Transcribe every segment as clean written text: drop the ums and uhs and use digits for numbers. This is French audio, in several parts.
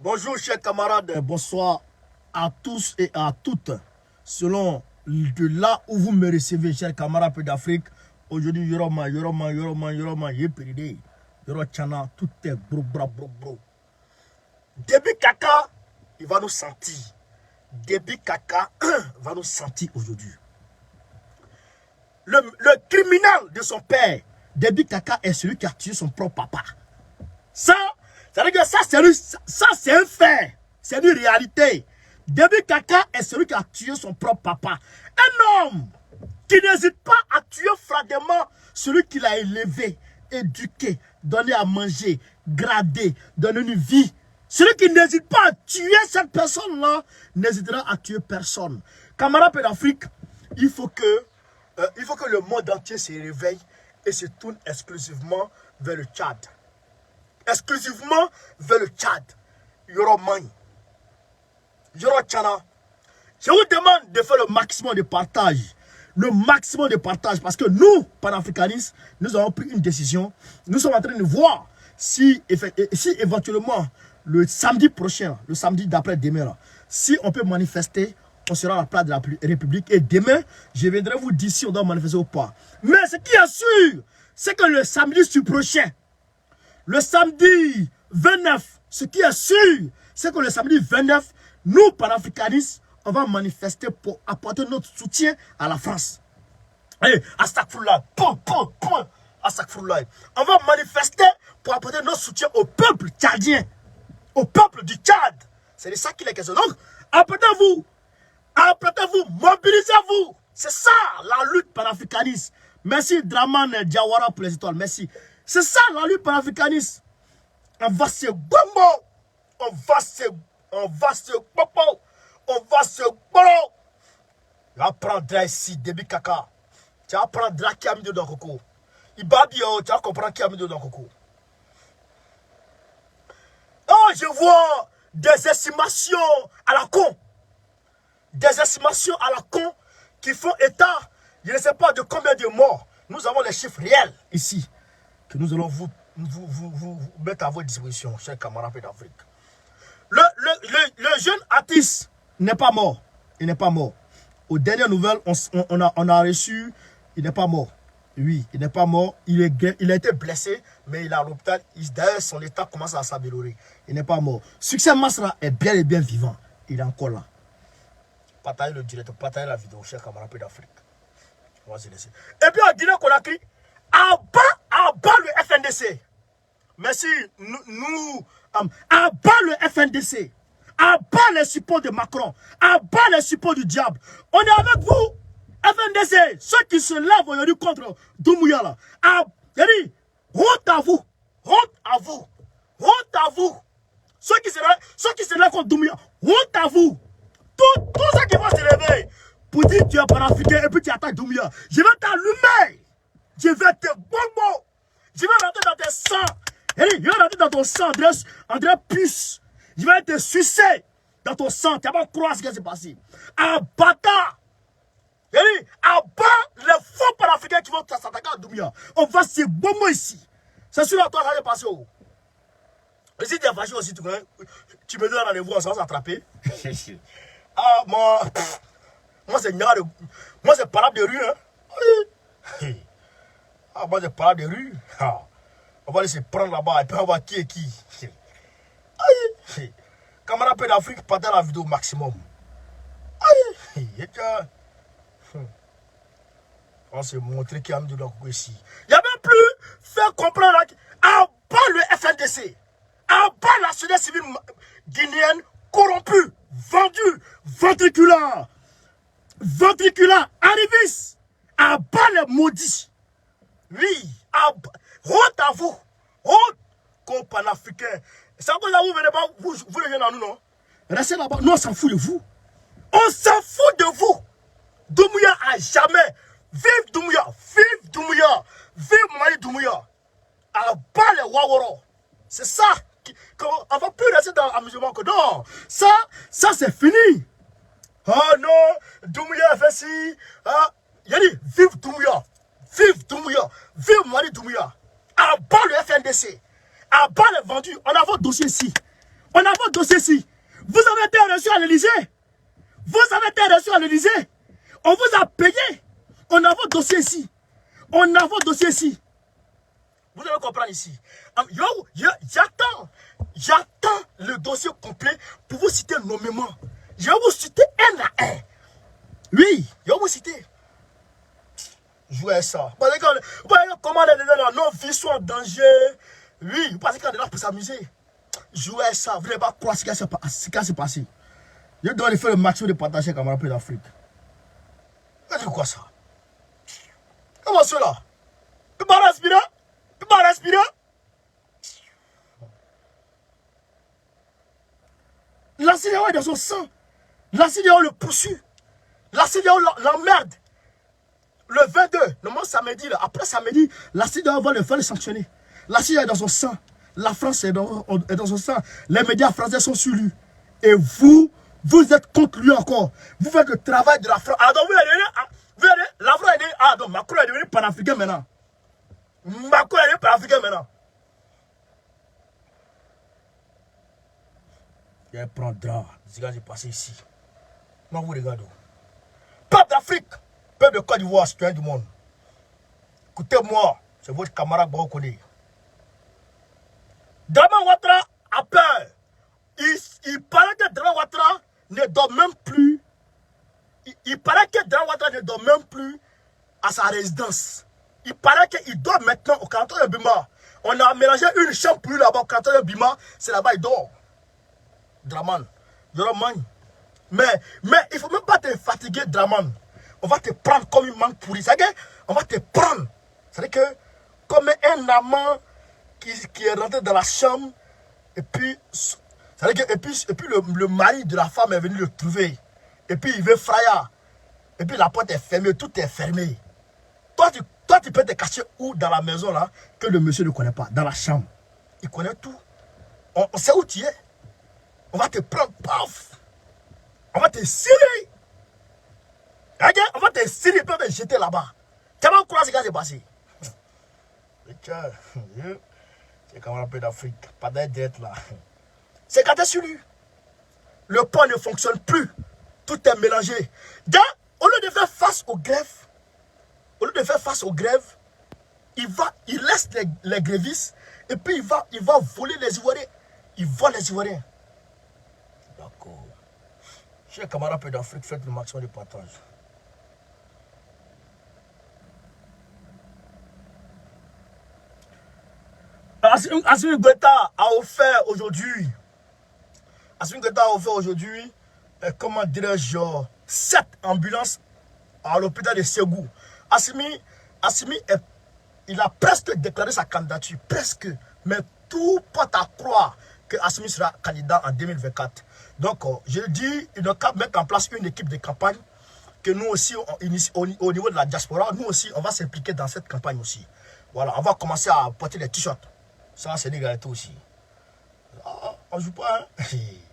Bonjour chers camarades, bonsoir à tous et à toutes. Selon de là où vous me recevez, chers camarades d'Afrique, aujourd'hui, Yoroma, Yepiride, Yorochana, tout est bro. Début Kaka, il va nous sentir. Début Kaka va nous sentir aujourd'hui. Le criminel de son père, Début Kaka, est celui qui a tué son propre papa. Ça veut dire que ça c'est un fait. C'est une réalité. Début Kaka est celui qui a tué son propre papa. Un homme qui n'hésite pas à tuer froidement celui qui l'a élevé, éduqué, donné à manger, gradé, donné une vie. Celui qui n'hésite pas à tuer cette personne-là n'hésitera à tuer personne. Camarades d'Afrique, il faut que le monde entier se réveille et se tourne exclusivement vers le Tchad. Exclusivement vers le Tchad. Yoromani. Yorochana. Je vous demande de faire le maximum de partage. Le maximum de partage. Parce que nous, panafricanistes, nous avons pris une décision. Nous sommes en train de voir si éventuellement le samedi prochain, le samedi d'après-demain, si on peut manifester, on sera à la place de la République. Et demain, je viendrai vous dire si on doit manifester ou pas. Mais ce qui est sûr, c'est que le samedi prochain, le samedi 29, ce qui est sûr, c'est que le samedi 29, nous, panafricanistes, on va manifester pour apporter notre soutien à la France. Et Astakfullah, Astakfullah. On va manifester pour apporter notre soutien au peuple tchadien, au peuple du Tchad. C'est de ça qu'il est question. Donc, apprêtez-vous, mobilisez-vous. C'est ça la lutte panafricaniste. Merci Draman Diawara pour les étoiles, merci. C'est ça la lutte panafricaniste. On va se bombo, on va se popo, on va se bolo. Tu apprendras ici, début Kaka. Tu apprendras qui a mis dedans Coco. Il va bien, tu vas comprendre qui a mis dedans Coco. Oh, je vois des estimations à la con. Des estimations à la con qui font état, je ne sais pas de combien de morts. Nous avons les chiffres réels ici, que nous allons vous mettre à votre disposition, chers camarades d'Afrique. Le jeune artiste n'est pas mort. Il n'est pas mort. Aux dernières nouvelles, on a reçu, il n'est pas mort. Oui, il n'est pas mort. Il a été blessé, mais il est à l'hôpital. D'ailleurs, son état commence à s'améliorer. Il n'est pas mort. Succès Masra est bien et bien vivant. Il est encore là. Partagez le direct, partagez la vidéo, chers camarades d'Afrique. On va se laisser. Et puis en Guinée-Conakry, à bas le FNDC. Merci, à bas le FNDC. À bas les supports de Macron. À bas les supports du diable. On est avec vous, FNDC. Ceux qui se lèvent aujourd'hui contre Doumbouya là. Honte à vous. Honte à vous. Honte à vous. Ceux qui se lèvent contre Doumbouya. Honte à vous. Tous ceux qui vont se lever pour dire que tu es panafricain et puis tu attaques Doumbouya. Je vais t'allumer. Je vais te bomber. Je vais rentrer dans tes sangs. Je vais rentrer dans ton sang, André Puce. Je vais te sucer dans ton sang. Tu vas pas croire ce qui s'est passé. Abattant. Abat les faux panafricains qui vont s'attaquer à Doumbouya. On va se bomber ici. C'est sûr à toi, ça va passer. Et si tu es fâché aussi, tu me donnes rendez-vous, on va s'attraper. Moi c'est moi c'est parade de rue. Hein. Moi c'est parade de rue. On va laisser prendre là-bas et puis on va voir qui est qui. Camarade d'Afrique, partagez la vidéo au maximum. On s'est montré qu'il y a mis dedans ici. Il n'y a même plus fait comprendre à bas le FNDC, à bas la société civile guinéenne corrompue, vendue, ventriculaire, arriviste, à bas les maudits. Oui, honte à vous, honte comme panafricain. C'est encore là où vous venez pas, vous revenez à nous, non? Restez là-bas, nous on s'en fout de vous. On s'en fout de vous. Doumbouya à jamais. Vive Doumbouya, vive Doumbouya, vive Mali Doumbouya. À bas les Waworo. C'est ça. On ne va plus rester dans l'amusement que non. Ça c'est fini. Oh non, Doumbouya fait ci. Yali, vive Doumbouya, vive Mali Doumbouya. À bas le FNDC. À bas les vendus. On a votre dossier ici. On a votre dossier ici. Vous avez été reçu à l'Élysée. Vous avez été reçu à l'Élysée. On vous a payé. On a votre dossier ici. On a votre dossier ici. Vous devez comprendre ici. J'attends le dossier complet pour vous citer nommément. Je vais vous citer un à un. Oui, je vais vous citer. Jouez ça. Vous voyez comment nos vies sont en danger. Oui, vous pensez qu'on est là pour s'amuser. Jouez ça. Vous n'allez pas croire ce qui s'est passé. Je dois faire le maximum de partager comme rappel d'Afrique. C'est quoi ça? Comment cela? Tu peux pas respirer? Tu peux pas respirer? La CDAO est dans son sang. La CDAO le poursuit. La CDAO l'emmerde. Le 22, normalement samedi, là, après samedi, la CDAO va le faire le sanctionner. La CDAO est dans son sang. La France est dans son sang. Les médias français sont sur lui. Et vous êtes contre lui encore. Vous faites le travail de la France. Ah donc la France est devenue, ah donc Macron est devenu panafricain maintenant. Macron est devenu panafricain maintenant. Il prendra ce qui s'est passé ici. Non, vous regardez. Peuple d'Afrique, peuple de Côte d'Ivoire, citoyen du monde. Écoutez-moi, c'est votre camarade Baokone. Dramane Ouattara a peur. Il paraît que Dramane Ouattara ne dort même plus. Il paraît que Dramane Ouattara ne dort même plus à sa résidence. Il paraît qu'il dort maintenant au canton de Bima. On a mélangé une chambre pour lui là-bas au canton de Bima. C'est là-bas il dort. Dramane. Mais il ne faut même pas te fatiguer, Dramane. On va te prendre comme une mangue pourrie. C'est-à-dire on va te prendre. C'est-à-dire que comme un amant qui est rentré dans la chambre et puis, le mari de la femme est venu le trouver. Et puis il veut fraya. Et puis la porte est fermée, tout est fermé. Toi, tu peux te cacher où dans la maison là que le monsieur ne connaît pas. Dans la chambre. Il connaît tout. On sait où tu es. On va te prendre, paf. On va te scier. On va te scier et puis on va te jeter là-bas. Tu vas croire ce qui s'est passé. C'est comme un peu d'Afrique. Pas d'être là. C'est quand tu es sur lui. Le pont ne fonctionne plus. Tout est mélangé. Donc, au lieu de faire face aux grèves, il laisse les grévistes et puis il va voler les Ivoiriens. Il vole les Ivoiriens. D'accord. Chers camarades d'Afrique, faites le maximum de partage. Assimi Goïta a offert aujourd'hui, comment dirais-je, 7 ambulances à l'hôpital de Ségou. Assimi, il a presque déclaré sa candidature, presque, mais tout porte à croire que Assimi sera candidat en 2024. Donc, je dis, il doit mettre en place une équipe de campagne, que nous aussi, au niveau de la diaspora, nous aussi, on va s'impliquer dans cette campagne aussi. Voilà, on va commencer à porter des t-shirts. Ça, c'est l'égalité aussi. Ah, on ne joue pas, hein.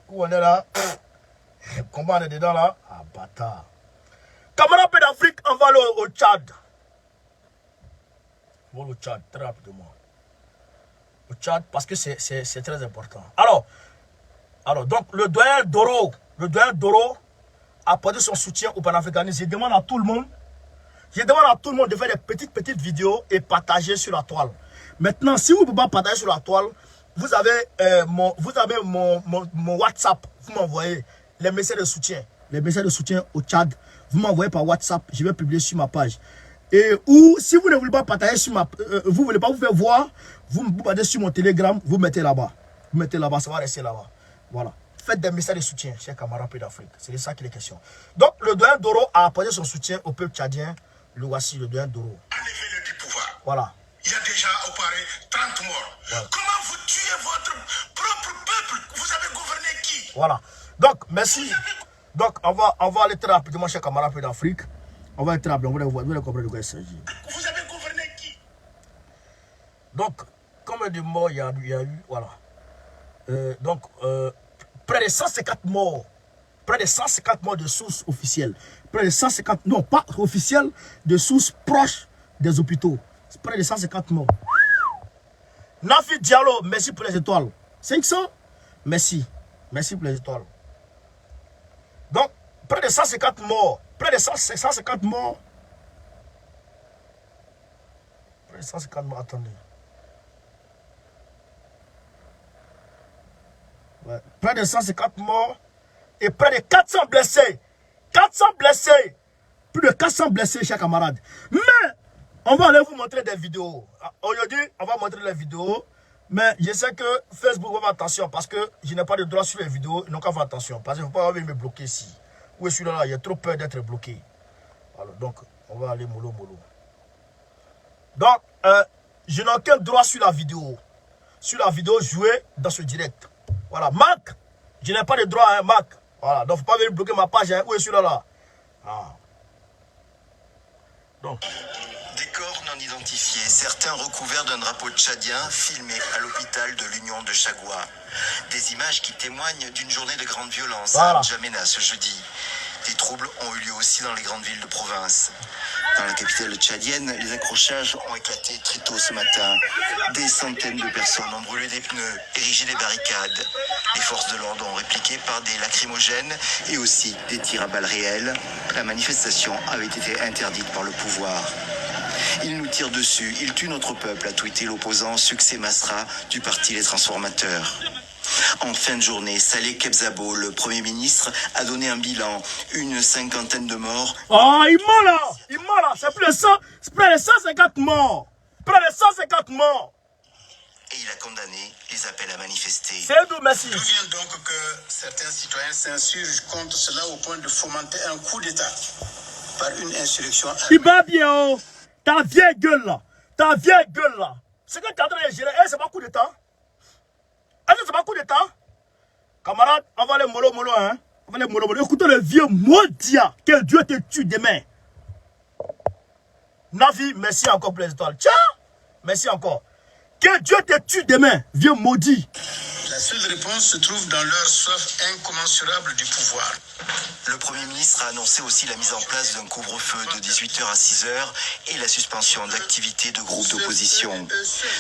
Où on est là? Comment on est dedans là? Ah, bâtard. Camarades d'Afrique, on va aller au Tchad. On va aller au Tchad, très rapidement. Au Tchad, parce que c'est très important. Alors, donc, le doyen Doro a apporté son soutien au panafricanisme. Je demande à tout le monde de faire des petites vidéos et partager sur la toile. Maintenant, si vous ne pouvez pas partager sur la toile, vous avez mon WhatsApp. Vous m'envoyez les messages de soutien. Les messages de soutien au Tchad. Vous m'envoyez par WhatsApp. Je vais publier sur ma page. Ou si vous ne voulez pas partager sur vous ne voulez pas vous faire voir, vous me partagez sur mon Telegram, vous mettez là-bas. Vous mettez là-bas, ça va rester là-bas. Voilà. Faites des messages de soutien, chers camarades d'Afrique. C'est de ça qu'il est question. Donc, le doyen Doro a apporté son soutien au peuple tchadien. Le voici, le doyen Doro. Enlevez-le du pouvoir. Voilà. Il y a déjà auparavant 30 morts. Voilà. Comment vous tuez votre propre peuple? Vous avez gouverné qui? Voilà. Donc, merci. Donc, on va aller très rapidement, chers camarades d'Afrique. On va aller très rapidement. Vous allez comprendre de quoi il s'agit. Vous avez gouverné qui? Donc, combien de morts il y a eu? Voilà. Près de 150 morts. Près de 150 morts de sources officielles. Près de 150, non pas officielles, de sources proches des hôpitaux. Près de 150 morts. Nafi Diallo, merci pour les étoiles. 500, merci. Merci pour les étoiles. Donc, près de 150 morts. Près de 150 morts. Près de 150 morts, attendez. Ouais. Près de 150 morts et près de 400 blessés. 400 blessés. Plus de 400 blessés, chers camarades. Mais, on va aller vous montrer des vidéos. Aujourd'hui, on va montrer les vidéos. Mais je sais que Facebook va faire attention parce que je n'ai pas de droit sur les vidéos. Ils n'ont qu'à faire attention. Parce qu'il ne faut pas venir me bloquer ici. Où est celui-là? Il y a trop peur d'être bloqué. Alors, donc, on va aller mollo. Donc, je n'ai aucun droit sur la vidéo. Sur la vidéo jouée dans ce direct. Voilà, Marc, je n'ai pas de droit, hein, Marc. Voilà, donc il ne faut pas venir bloquer ma page. Hein. Où est celui-là? Ah. Donc. Des corps non identifiés, certains recouverts d'un drapeau tchadien, filmés à l'hôpital de l'Union de Chagua. Des images qui témoignent d'une journée de grande violence à N'Djamena ce jeudi. Des troubles ont eu lieu aussi dans les grandes villes de province. Dans la capitale tchadienne, les accrochages ont éclaté très tôt ce matin. Des centaines de personnes ont brûlé des pneus, érigé des barricades. Les forces de l'ordre ont répliqué par des lacrymogènes et aussi des tirs à balles réelles. La manifestation avait été interdite par le pouvoir. Ils nous tirent dessus, ils tuent notre peuple, a tweeté l'opposant Succès Masra du parti Les Transformateurs. En fin de journée, Saleh Kebzabo, le Premier ministre, a donné un bilan, une cinquantaine de morts. Oh, il ment là, c'est près de 150 morts. Près de 150 morts. Et il a condamné les appels à manifester. C'est nous, merci. D'où vient donc que certains citoyens s'insurgent contre cela au point de fomenter un coup d'État par une insurrection. Il va bien, oh. Ta vieille gueule là. Ce que tu es en train de gérer, c'est pas coup d'État. C'est pas coup d'État. Camarade, on va aller mollo, hein. On va aller mollo. Écoutez le vieux maudit. Que Dieu te tue demain. Navi, merci encore pour les étoiles. Tiens, merci encore. Que Dieu te tue demain, vieux maudit. La seule réponse se trouve dans leur soif incommensurable du pouvoir. Le Premier ministre a annoncé aussi la mise en place d'un couvre-feu de 18h à 6h et la suspension d'activités de groupes d'opposition.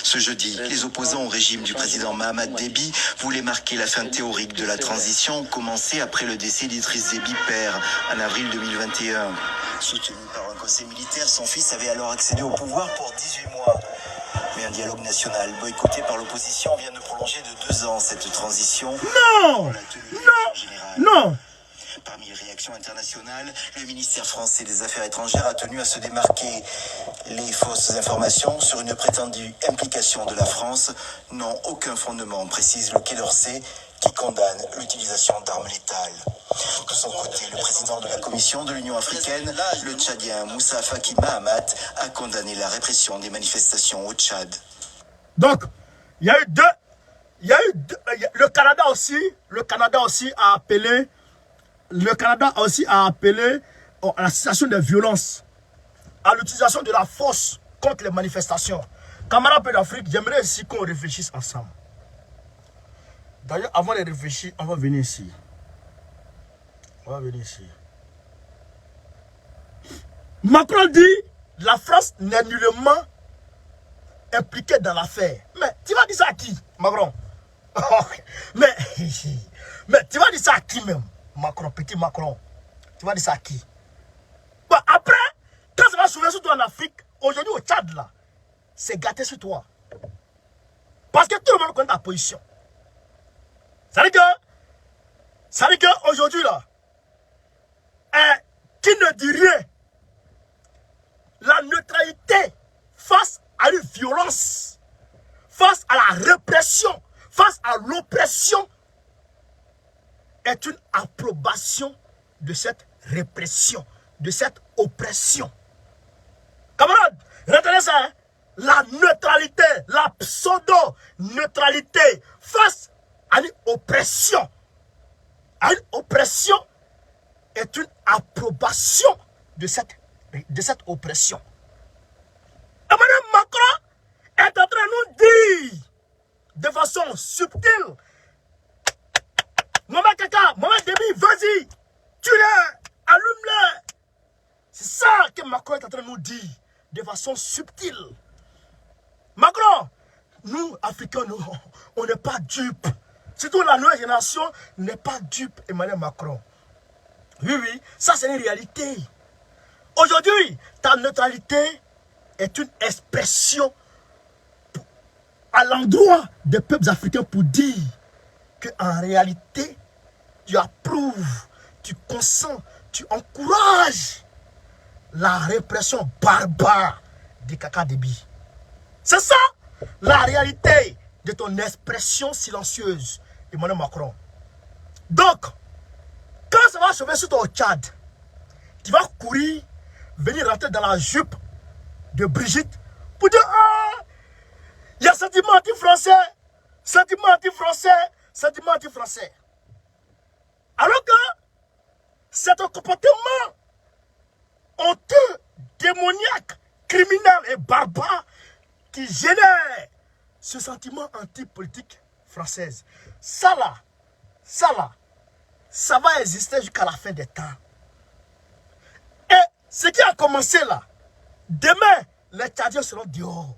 Ce jeudi, les opposants au régime du président Mahamat Déby voulaient marquer la fin théorique de la transition commencée après le décès d'Idriss Déby père en avril 2021. Soutenu par un conseil militaire, son fils avait alors accédé au pouvoir pour 18 mois. Mais un dialogue national boycotté par l'opposition vient de prolonger de 2 ans cette transition. Non. Parmi les réactions internationales, le ministère français des Affaires étrangères a tenu à se démarquer. Les fausses informations sur une prétendue implication de la France n'ont aucun fondement, précise le Quai d'Orsay, qui condamne l'utilisation d'armes létales. De son côté, le président de la Commission de l'Union africaine, le Tchadien Moussa Faki Mahamat, a condamné la répression des manifestations au Tchad. Donc, il y a eu deux. Le Canada aussi a appelé. À la cessation des violences, à l'utilisation de la force contre les manifestations. Camarades d'Afrique, j'aimerais ici qu'on réfléchisse ensemble. D'ailleurs, avant de réfléchir, on va venir ici. Macron dit, la France n'est nullement impliquée dans l'affaire. Mais tu vas dire ça à qui, Macron? mais tu vas dire ça à qui même? Macron, petit Macron. Tu vas dire ça à qui? Bah, après, quand ça va s'ouvrir sur toi en Afrique, aujourd'hui au Tchad là, c'est gâté sur toi. Parce que tout le monde connaît ta position. Ça veut dire que aujourd'hui là, qui ne dit rien, la neutralité face à une violence, face à la répression, face à l'oppression, est une approbation de cette répression, de cette oppression. Camarades, retenez ça, hein? La neutralité, la pseudo-neutralité face à une oppression. Est une approbation de cette oppression. Et Mme Macron est en train de nous dire de façon subtile, Maman Kaka, Maman Déby, vas-y, tue-le, allume-le. C'est ça que Macron est en train de nous dire de façon subtile. Macron, nous, Africains, on n'est pas dupes. surtout la nouvelle génération, n'est pas dupe Emmanuel Macron. Oui, oui, ça c'est une réalité. Aujourd'hui, ta neutralité est une expression à l'endroit des peuples africains pour dire qu'en réalité, tu approuves, tu consens, tu encourages la répression barbare de Kaka Déby. C'est ça la réalité de ton expression silencieuse, Emmanuel Macron. Donc, quand ça va sauver sur ton Tchad, tu vas courir, venir rentrer dans la jupe de Brigitte pour dire ah, il y a sentiment anti-français, sentiment anti-français, sentiment anti-français. Alors que c'est un comportement honteux, démoniaque, criminel et barbare qui génère ce sentiment anti-politique française. Ça là, ça va exister jusqu'à la fin des temps. Et ce qui a commencé là, demain, les Tchadiens seront dehors.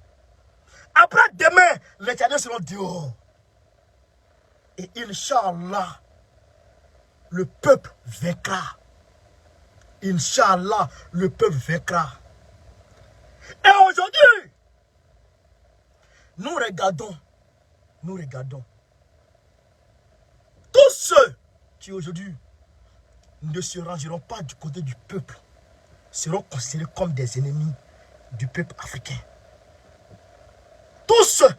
Après demain, les Tchadiens seront dehors. Et Inch'Allah, le peuple vaincra. Inch'Allah, le peuple vaincra. Et aujourd'hui, nous regardons tous ceux qui aujourd'hui ne se rangeront pas du côté du peuple seront considérés comme des ennemis du peuple africain. Tous ceux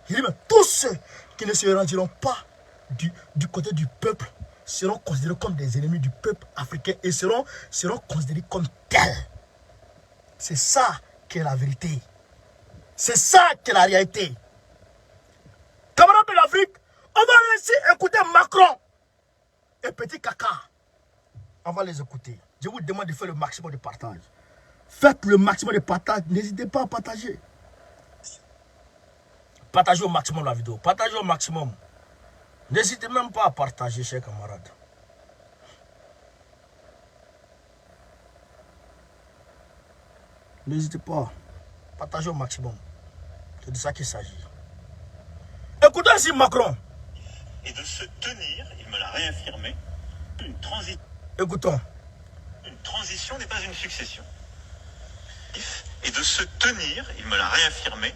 qui ne se rangeront pas du côté du peuple seront considérés comme des ennemis du peuple africain et seront considérés comme tels. C'est ça qui est la vérité. C'est ça qui est la réalité. Camarades de l'Afrique, on va laisser écouter Macron et Petit Kaka. On va les écouter. Je vous demande de faire le maximum de partage. Faites le maximum de partage. N'hésitez pas à partager. Partagez au maximum la vidéo. Partagez au maximum. N'hésitez même pas à partager, chers camarades. N'hésitez pas. Partagez au maximum. C'est de ça qu'il s'agit. Écoutez ici Macron. Et de se tenir, il me l'a réaffirmé, Écoutons. Une transition n'est pas une succession. Et de se tenir, il me l'a réaffirmé,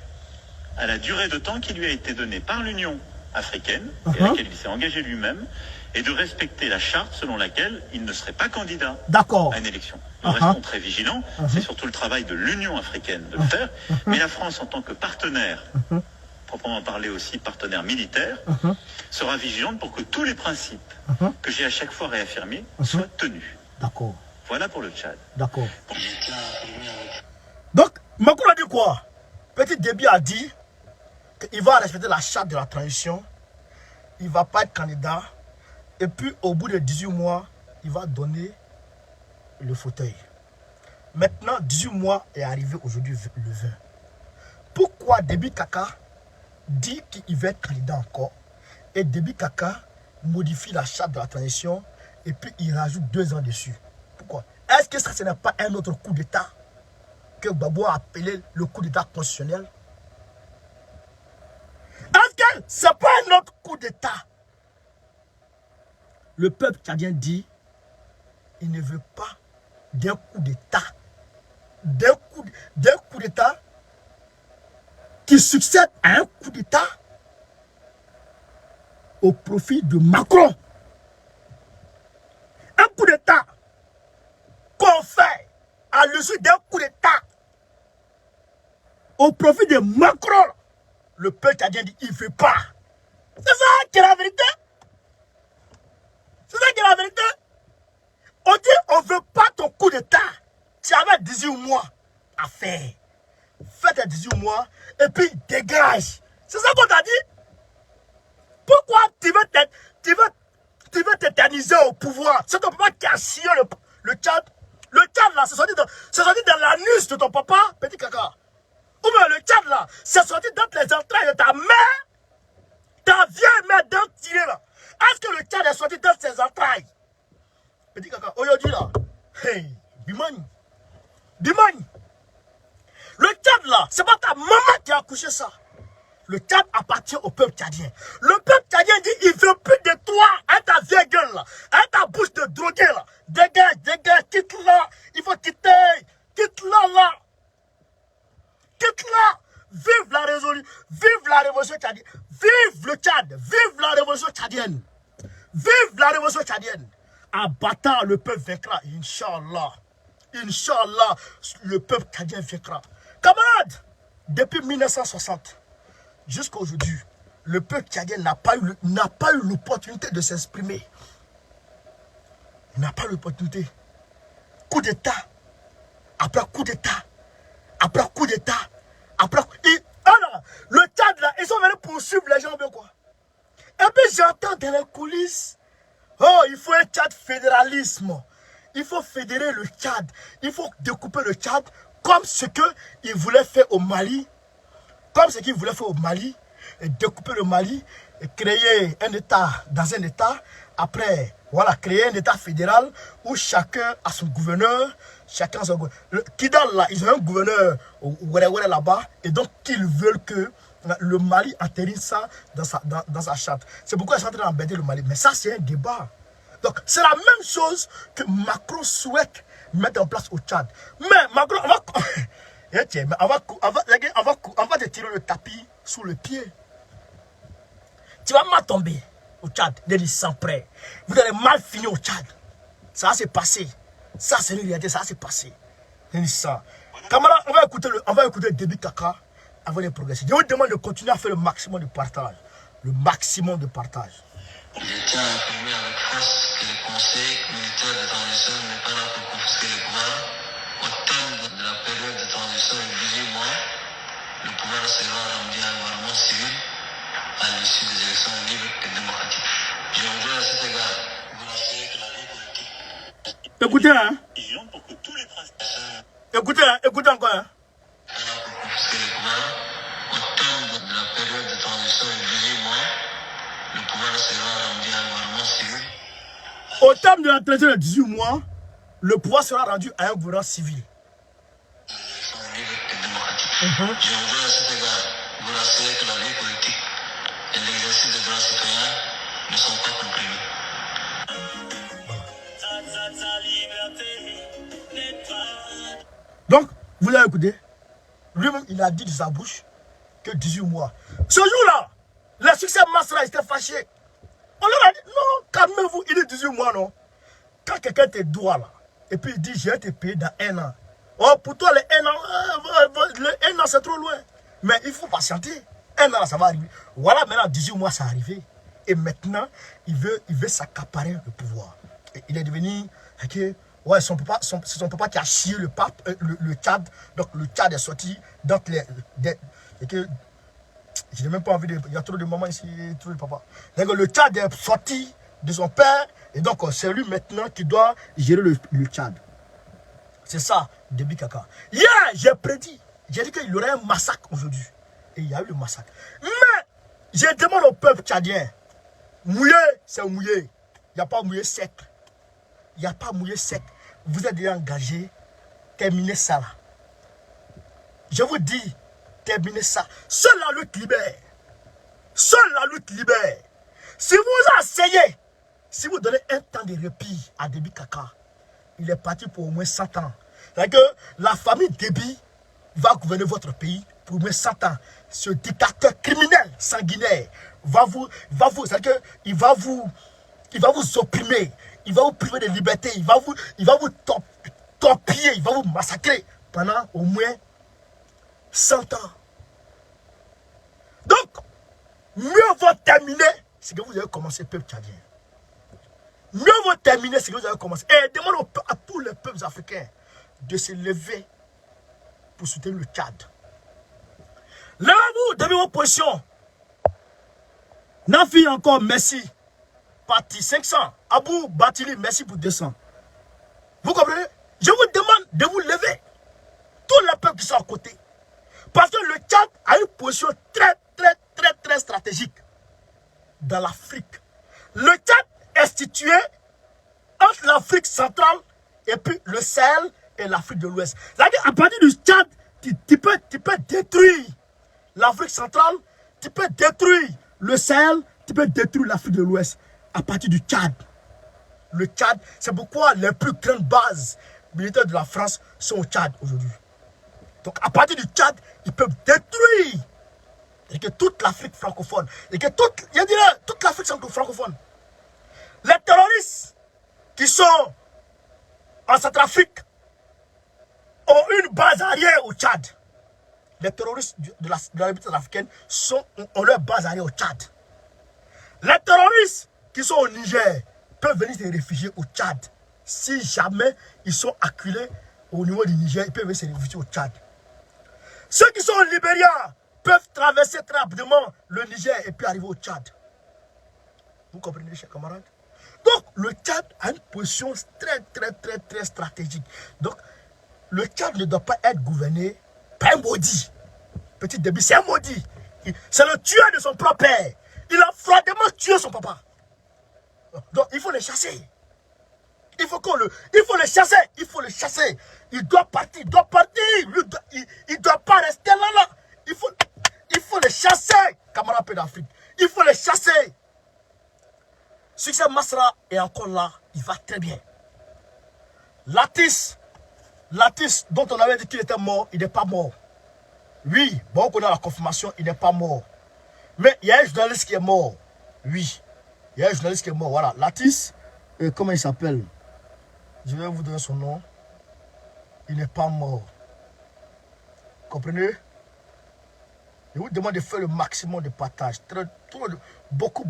à la durée de temps qui lui a été donnée par l'Union africaine, et à laquelle il s'est engagé lui-même, et de respecter la charte selon laquelle il ne serait pas candidat à une élection. Nous restons très vigilants, c'est surtout le travail de l'Union africaine de le faire, mais la France en tant que partenaire, proprement parler aussi partenaire militaire, sera vigilante pour que tous les principes que j'ai à chaque fois réaffirmés soient tenus. D'accord. Voilà pour le Tchad. D'accord. Donc, Macron a dit quoi? Petit Déby a dit qu'il va respecter la charte de la transition, il ne va pas être candidat, et puis au bout de 18 mois, il va donner le fauteuil. Maintenant, 18 mois est arrivé aujourd'hui le 20. Pourquoi Déby Kaka dit qu'il va être candidat encore, et Déby Kaka modifie la charte de la transition, et puis il rajoute 2 ans dessus? Pourquoi? Est-ce que ça, ce n'est pas un autre coup d'État que Gbagbo a appelé le coup d'État constitutionnel? Est-ce que ce n'est pas un autre coup d'État? Le peuple tchadien dit il ne veut pas d'un coup d'État. D'un coup d'État qui succède à un coup d'État au profit de Macron. Un coup d'État qu'on fait à l'issue d'un coup d'État au profit de Macron. Le peuple tchadien dit il ne veut pas. C'est ça qui est la vérité. C'est ça qui est la vérité. On dit on ne veut pas ton coup d'État. Tu avais 18 mois à faire. Fais tes 18 mois et puis dégage. C'est ça qu'on t'a dit. Pourquoi tu veux t'éterniser au pouvoir? C'est ton papa qui a scié le Tchad. Le Tchad là, c'est sorti dans l'anus de ton papa, Petit Kaka. Ou bien le Tchad là, c'est sorti dans les entrailles de ta mère. Ta vieille mère d'entirée là. Est-ce que le Tchad est sorti dans ses entrailles? Petit Kaka, aujourd'hui là, hey, Bimagne. Le Tchad là, c'est pas ta maman qui a accouché ça. Le Tchad appartient au peuple tchadien. Le peuple tchadien dit, il veut plus de toi, avec ta vieille gueule là, avec ta bouche de drogué là. Dégage, dégage, quitte là. Il faut quitter. Quitte là, là. Quitte là. Vive la résolution. Vive la révolution tchadienne. Vive le Tchad. Vive la révolution tchadienne. Vive la révolution tchadienne. Abattant, le peuple vaincra. Inch'Allah. Inch'Allah, le peuple tchadien vaincra. Camarades, depuis 1960 jusqu'à aujourd'hui, le peuple tchadien n'a pas eu l'opportunité de s'exprimer. Il n'a pas eu l'opportunité. Coup d'État, après coup d'État, après coup d'État, après... le Tchad là, ils sont venus poursuivre les gens, bien quoi. Et puis j'entends dans les coulisses, oh, il faut un Tchad fédéralisme. Il faut fédérer le Tchad. Il faut découper le Tchad comme ce qu'ils voulaient faire au Mali. Comme ce qu'ils voulaient faire au Mali. Et découper le Mali. Et créer un État dans un État. Après, voilà, créer un État fédéral où chacun a son gouverneur. Chacun a son gouverneur. Kidal, là, ils ont un gouverneur là-bas. Et donc, ils veulent que le Mali atterrisse ça dans sa charte. C'est pourquoi ils sont en train d'embêter le Mali. Mais ça, c'est un débat. Donc, c'est la même chose que Macron souhaite mettre en place au Tchad. Mais Macron, on va te tirer le tapis sous le pied. Tu vas mal tomber au Tchad, des licences prêts. Vous allez mal finir au Tchad. Ça va se passer. Ça, c'est une réalité, ça va se passer. Camarades, on va écouter Déby Kaka avant de progresser. Je vous demande de continuer à faire le maximum de partage. Le maximum de partage. Je tiens à informer avec force que le Conseil militaire de transition n'est pas là pour confisquer le pouvoir. Au terme de la période de transition de 18 mois, le pouvoir sera rendu à un gouvernement civil à l'issue des élections libres et démocratiques. Je voudrais à cet égard vous rassurer que la vie politique... Écoutez, hein. Pour que tous les principes... Écoutez, hein. Écoutez encore, hein. Pas là pour confisquer le pouvoir. Au terme de la période de transition de 18 mois, le pouvoir sera rendu à un gouvernement civil. Au terme de la transition de 18 mois, le pouvoir sera rendu à un gouvernement civil. Élections libres et démocratiques. Je voudrais à cet égard vous rassurer que la vie politique et l'exercice des droits citoyens ne sont pas comprimés. Donc, vous l'avez écouté. Lui-même, il a dit de sa bouche que 18 mois. Ce jour-là, le succès Masra était fâché. On leur a dit, non, calmez-vous, il est 18 mois, non. Quand quelqu'un te doit là, et puis il dit, je vais te payer dans 1 an. Oh, pour toi, les 1 an, c'est trop loin. Mais il faut patienter. 1 an, ça va arriver. Voilà, maintenant, 18 mois, c'est arrivé. Et maintenant, il veut s'accaparer le pouvoir. Et il est devenu, ouais, c'est son papa qui a chié le pape, le Tchad. Donc, le Tchad est sorti. Donc, je n'ai même pas envie de... Il y a trop de mamans ici, trop de papa. Donc, le Tchad est sorti de son père. Et donc, c'est lui maintenant qui doit gérer le Tchad. C'est ça, Déby Kaka. Hier, j'ai prédit. J'ai dit qu'il y aurait un massacre aujourd'hui. Et il y a eu le massacre. Mais, je demande au peuple tchadien. Mouillé, c'est mouillé. Il n'y a pas mouillé sec. Il n'y a pas mouillé sec. Vous êtes déjà engagé. Terminez ça là. Je vous dis, terminez ça. Seule la lutte libère. Seule la lutte libère. Si vous asseyez, si vous donnez un temps de répit à Déby Kaka, il est parti pour au moins 100 ans. C'est-à-dire que la famille Déby va gouverner votre pays pour au moins 100 ans. Ce dictateur criminel, sanguinaire, c'est-à-dire qu'il va vous opprimer, il va vous priver de liberté, il va vous torpiller, il va vous massacrer pendant au moins 100 ans. Donc, mieux vaut terminer ce que vous avez commencé, peuple tchadien. Mieux vaut terminer ce que vous avez commencé. Et demande à tous les peuples africains de se lever pour soutenir le Tchad. Levez-vous de vos positions. Nafi encore, merci. Parti 500. Abou Batili, merci pour 200. Vous comprenez? Je vous demande de vous lever. Tous les peuples qui sont à côté. Parce que le Tchad a une position très stratégique dans l'Afrique. Le Tchad est situé entre l'Afrique centrale et puis le Sahel et l'Afrique de l'Ouest. C'est-à-dire à partir du Tchad, tu peux détruire l'Afrique centrale, tu peux détruire le Sahel, tu peux détruire l'Afrique de l'Ouest à partir du Tchad. Le Tchad, c'est pourquoi les plus grandes bases militaires de la France sont au Tchad aujourd'hui. Donc à partir du Tchad, ils peuvent détruire et que toute l'Afrique francophone, et que toute l'Afrique francophone. Les terroristes qui sont en Centrafrique ont une base arrière au Tchad. Les terroristes de la République centrafricaine ont leur base arrière au Tchad. Les terroristes qui sont au Niger peuvent venir se réfugier au Tchad. Si jamais ils sont acculés au niveau du Niger, ils peuvent venir se réfugier au Tchad. Ceux qui sont au Libéria peuvent traverser très rapidement le Niger et puis arriver au Tchad. Vous comprenez, chers camarades? Donc, le Tchad a une position très stratégique. Donc, le Tchad ne doit pas être gouverné par un maudit. Petit début, c'est un maudit. C'est le tueur de son propre père. Il a froidement tué son papa. Donc, il faut le chasser. Il faut le chasser. Il faut le chasser. Il doit partir. Il ne doit pas rester là. Il faut le chasser, camarade d'Afrique. Il faut le chasser. Succès Masra est encore là. Il va très bien. Latis, dont on avait dit qu'il était mort, il n'est pas mort. Oui, bon, on connaît la confirmation, il n'est pas mort. Mais il y a un journaliste qui est mort. Oui, il y a un journaliste qui est mort. Voilà, Latis, comment il s'appelle? Je vais vous donner son nom. Il n'est pas mort. Comprenez? Je vous demande de faire le maximum de partage. Beaucoup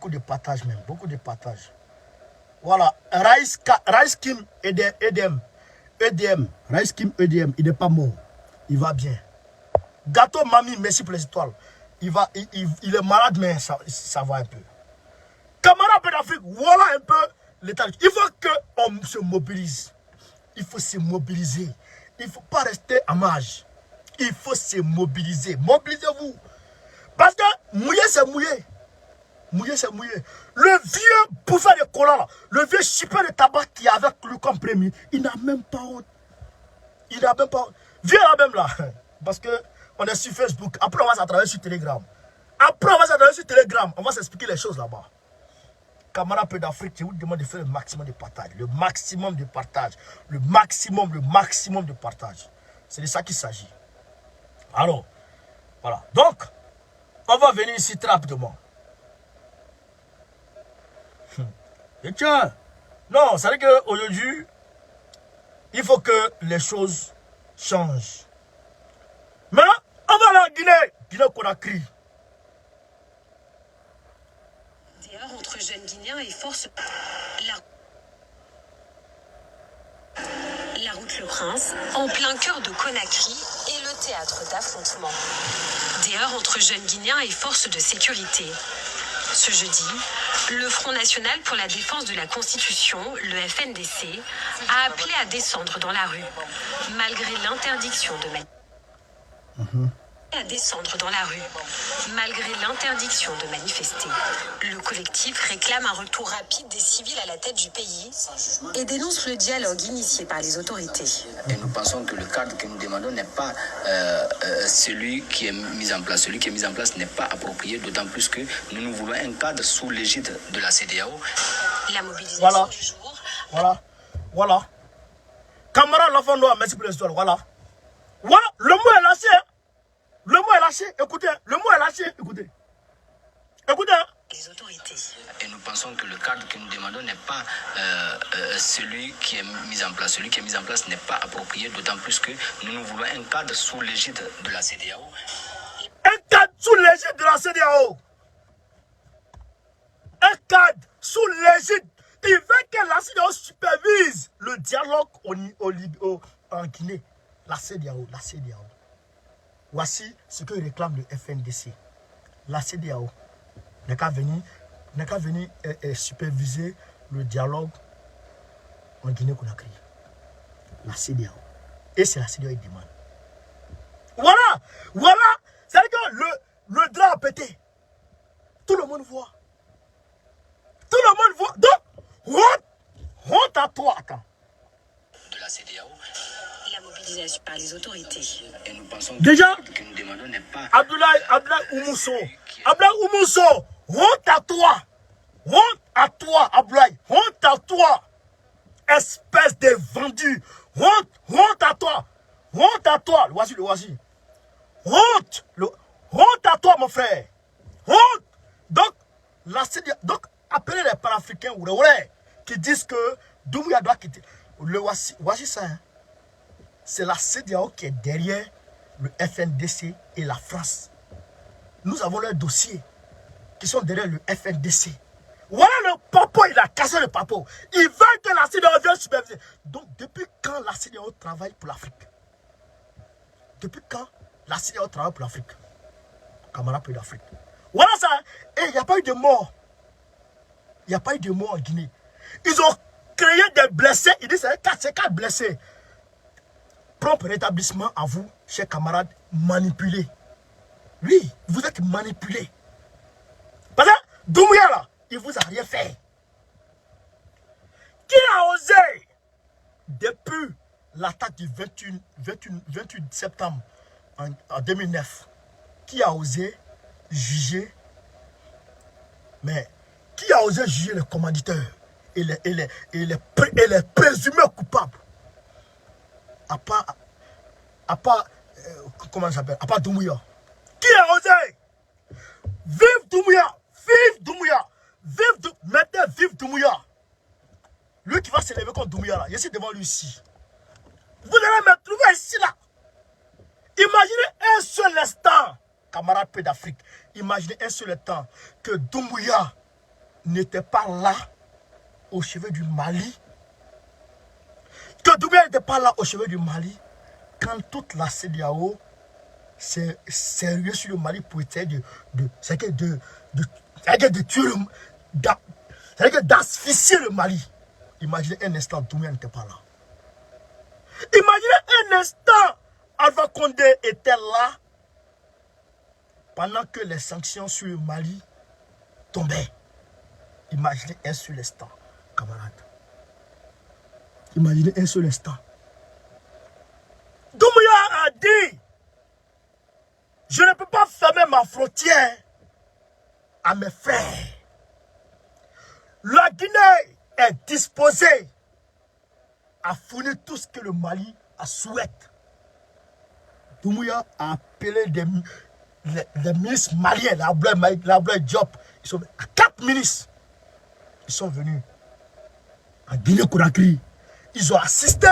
de partage même. Beaucoup de partage. Voilà. Rice Kim EDM. Rice Kim EDM. Il n'est pas mort. Il va bien. Gâteau Mami, merci pour les étoiles. Il est malade, mais ça va un peu. Camarades d'Afrique, voilà un peu l'état. Il faut qu'on se mobilise. Il faut se mobiliser. Il ne faut pas rester à marge. Il faut se mobiliser. Mobilisez-vous. Parce que mouiller, c'est mouiller. Mouiller, c'est mouiller. Le vieux bouffeur de cola, là, le vieux chipeur de tabac qui est avec lui comme premier, il n'a même pas honte. Il n'a même pas honte. Viens là même là. Parce que on est sur Facebook. Après, on va s'attraver sur Telegram. On va s'expliquer les choses là-bas. Camarades d'Afrique, je vous demande de faire le maximum de partage. Le maximum de partage. Le maximum de partage. C'est de ça qu'il s'agit. Alors, voilà. Donc, on va venir ici très rapidement. Et tiens, non, ça veut dire qu'aujourd'hui, il faut que les choses changent. Maintenant, on va aller en Guinée. Guinée-Conakry. D'ailleurs, entre jeunes Guinéens et forces... La route Le Prince, en plein cœur de Conakry, est le théâtre d'affrontements. D'ailleurs, entre jeunes Guinéens et forces de sécurité. Ce jeudi, le Front National pour la défense de la Constitution, le FNDC, a appelé à descendre dans la rue, malgré l'interdiction de manifester. Le collectif réclame un retour rapide des civils à la tête du pays et dénonce le dialogue initié par les autorités. Et nous pensons que le cadre que nous demandons n'est pas celui qui est mis en place. Celui qui est mis en place n'est pas approprié, d'autant plus que nous voulons un cadre sous l'égide de la CEDEAO. La mobilisation du jour. Voilà. Camarade l'enfant noir, merci pour l'histoire. Voilà, le mot est lâché. Écoutez, écoutez. Les autorités. Et nous pensons que le cadre que nous demandons n'est pas celui qui est mis en place. Celui qui est mis en place n'est pas approprié, d'autant plus que nous voulons un cadre sous l'égide de la CEDEAO. Un cadre sous l'égide de la CEDEAO. Un cadre sous l'égide. Il veut que la CEDEAO supervise le dialogue en Guinée. La CEDEAO. Voici ce que réclame le FNDC. La CEDEAO n'a qu'à venir superviser le dialogue en Guinée-Conakry. La CEDEAO. Et c'est la CEDEAO qui demande. Voilà. C'est-à-dire que le drap a pété. Tout le monde voit. Donc, honte à toi. Attends. De la CEDEAO. La mobilisation par les autorités. Et nous pensons déjà, que nous demandons n'est pas Abdoulaye Oumousso, Ablaï Oumousso, honte à toi. Honte à toi, Ablaï. Honte à toi. Espèce de vendu. Honte à toi. Honte à toi. Le voici. Honte. Honte à toi, mon frère. Honte. Donc, appelez les panafricains ou qui disent que Doumbouya doit quitter. Voici ça. Hein. C'est la CEDEAO qui est derrière le FNDC et la France. Nous avons leurs dossiers qui sont derrière le FNDC. Voilà le papo, il a cassé le papo. Il veut que la CEDEAO vienne superviser. Donc, depuis quand la CEDEAO travaille pour l'Afrique? Depuis quand la CEDEAO travaille pour l'Afrique? Camarades pays d'Afrique. Voilà ça. Et il n'y a pas eu de mort. Il n'y a pas eu de mort en Guinée. Ils ont créé des blessés. Ils disent c'est 4 blessés. Propre rétablissement à vous, chers camarades, manipulés. Oui, vous êtes manipulés. Parce que Doumbouya là, il vous a rien fait. Qui a osé, depuis l'attaque du 28 septembre en 2009, qui a osé juger, mais qui a osé juger les commanditeurs et les présumés coupables? Comment ça s'appelle? À part Doumbouya. Qui a osé? Vive Doumbouya! Vive Doumbouya! Vive Doumbouya! Lui qui va s'élever contre Doumbouya là, je suis devant lui ici. Vous allez me trouver ici là. Imaginez un seul instant, camarades pays d'Afrique, imaginez un seul instant que Doumbouya n'était pas là au chevet du Mali. Que Doumbouya n'était pas là au chevet du Mali quand toute la CEDEAO s'est sérieux sur le Mali pour essayer d'asphyxier le Mali. Imaginez un instant, Doumbouya n'était pas là. Imaginez un instant, Alpha Condé était là pendant que les sanctions sur le Mali tombaient. Imaginez un seul instant, camarades. Imaginez un seul instant. Doumbouya a dit, je ne peux pas fermer ma frontière à mes frères. La Guinée est disposée à fournir tout ce que le Mali a souhaite. Doumbouya a appelé les ministres maliens, la Blaise Diop. Ils sont à 4 ministres. Ils sont venus en Guinée-Conakry. Ils ont assisté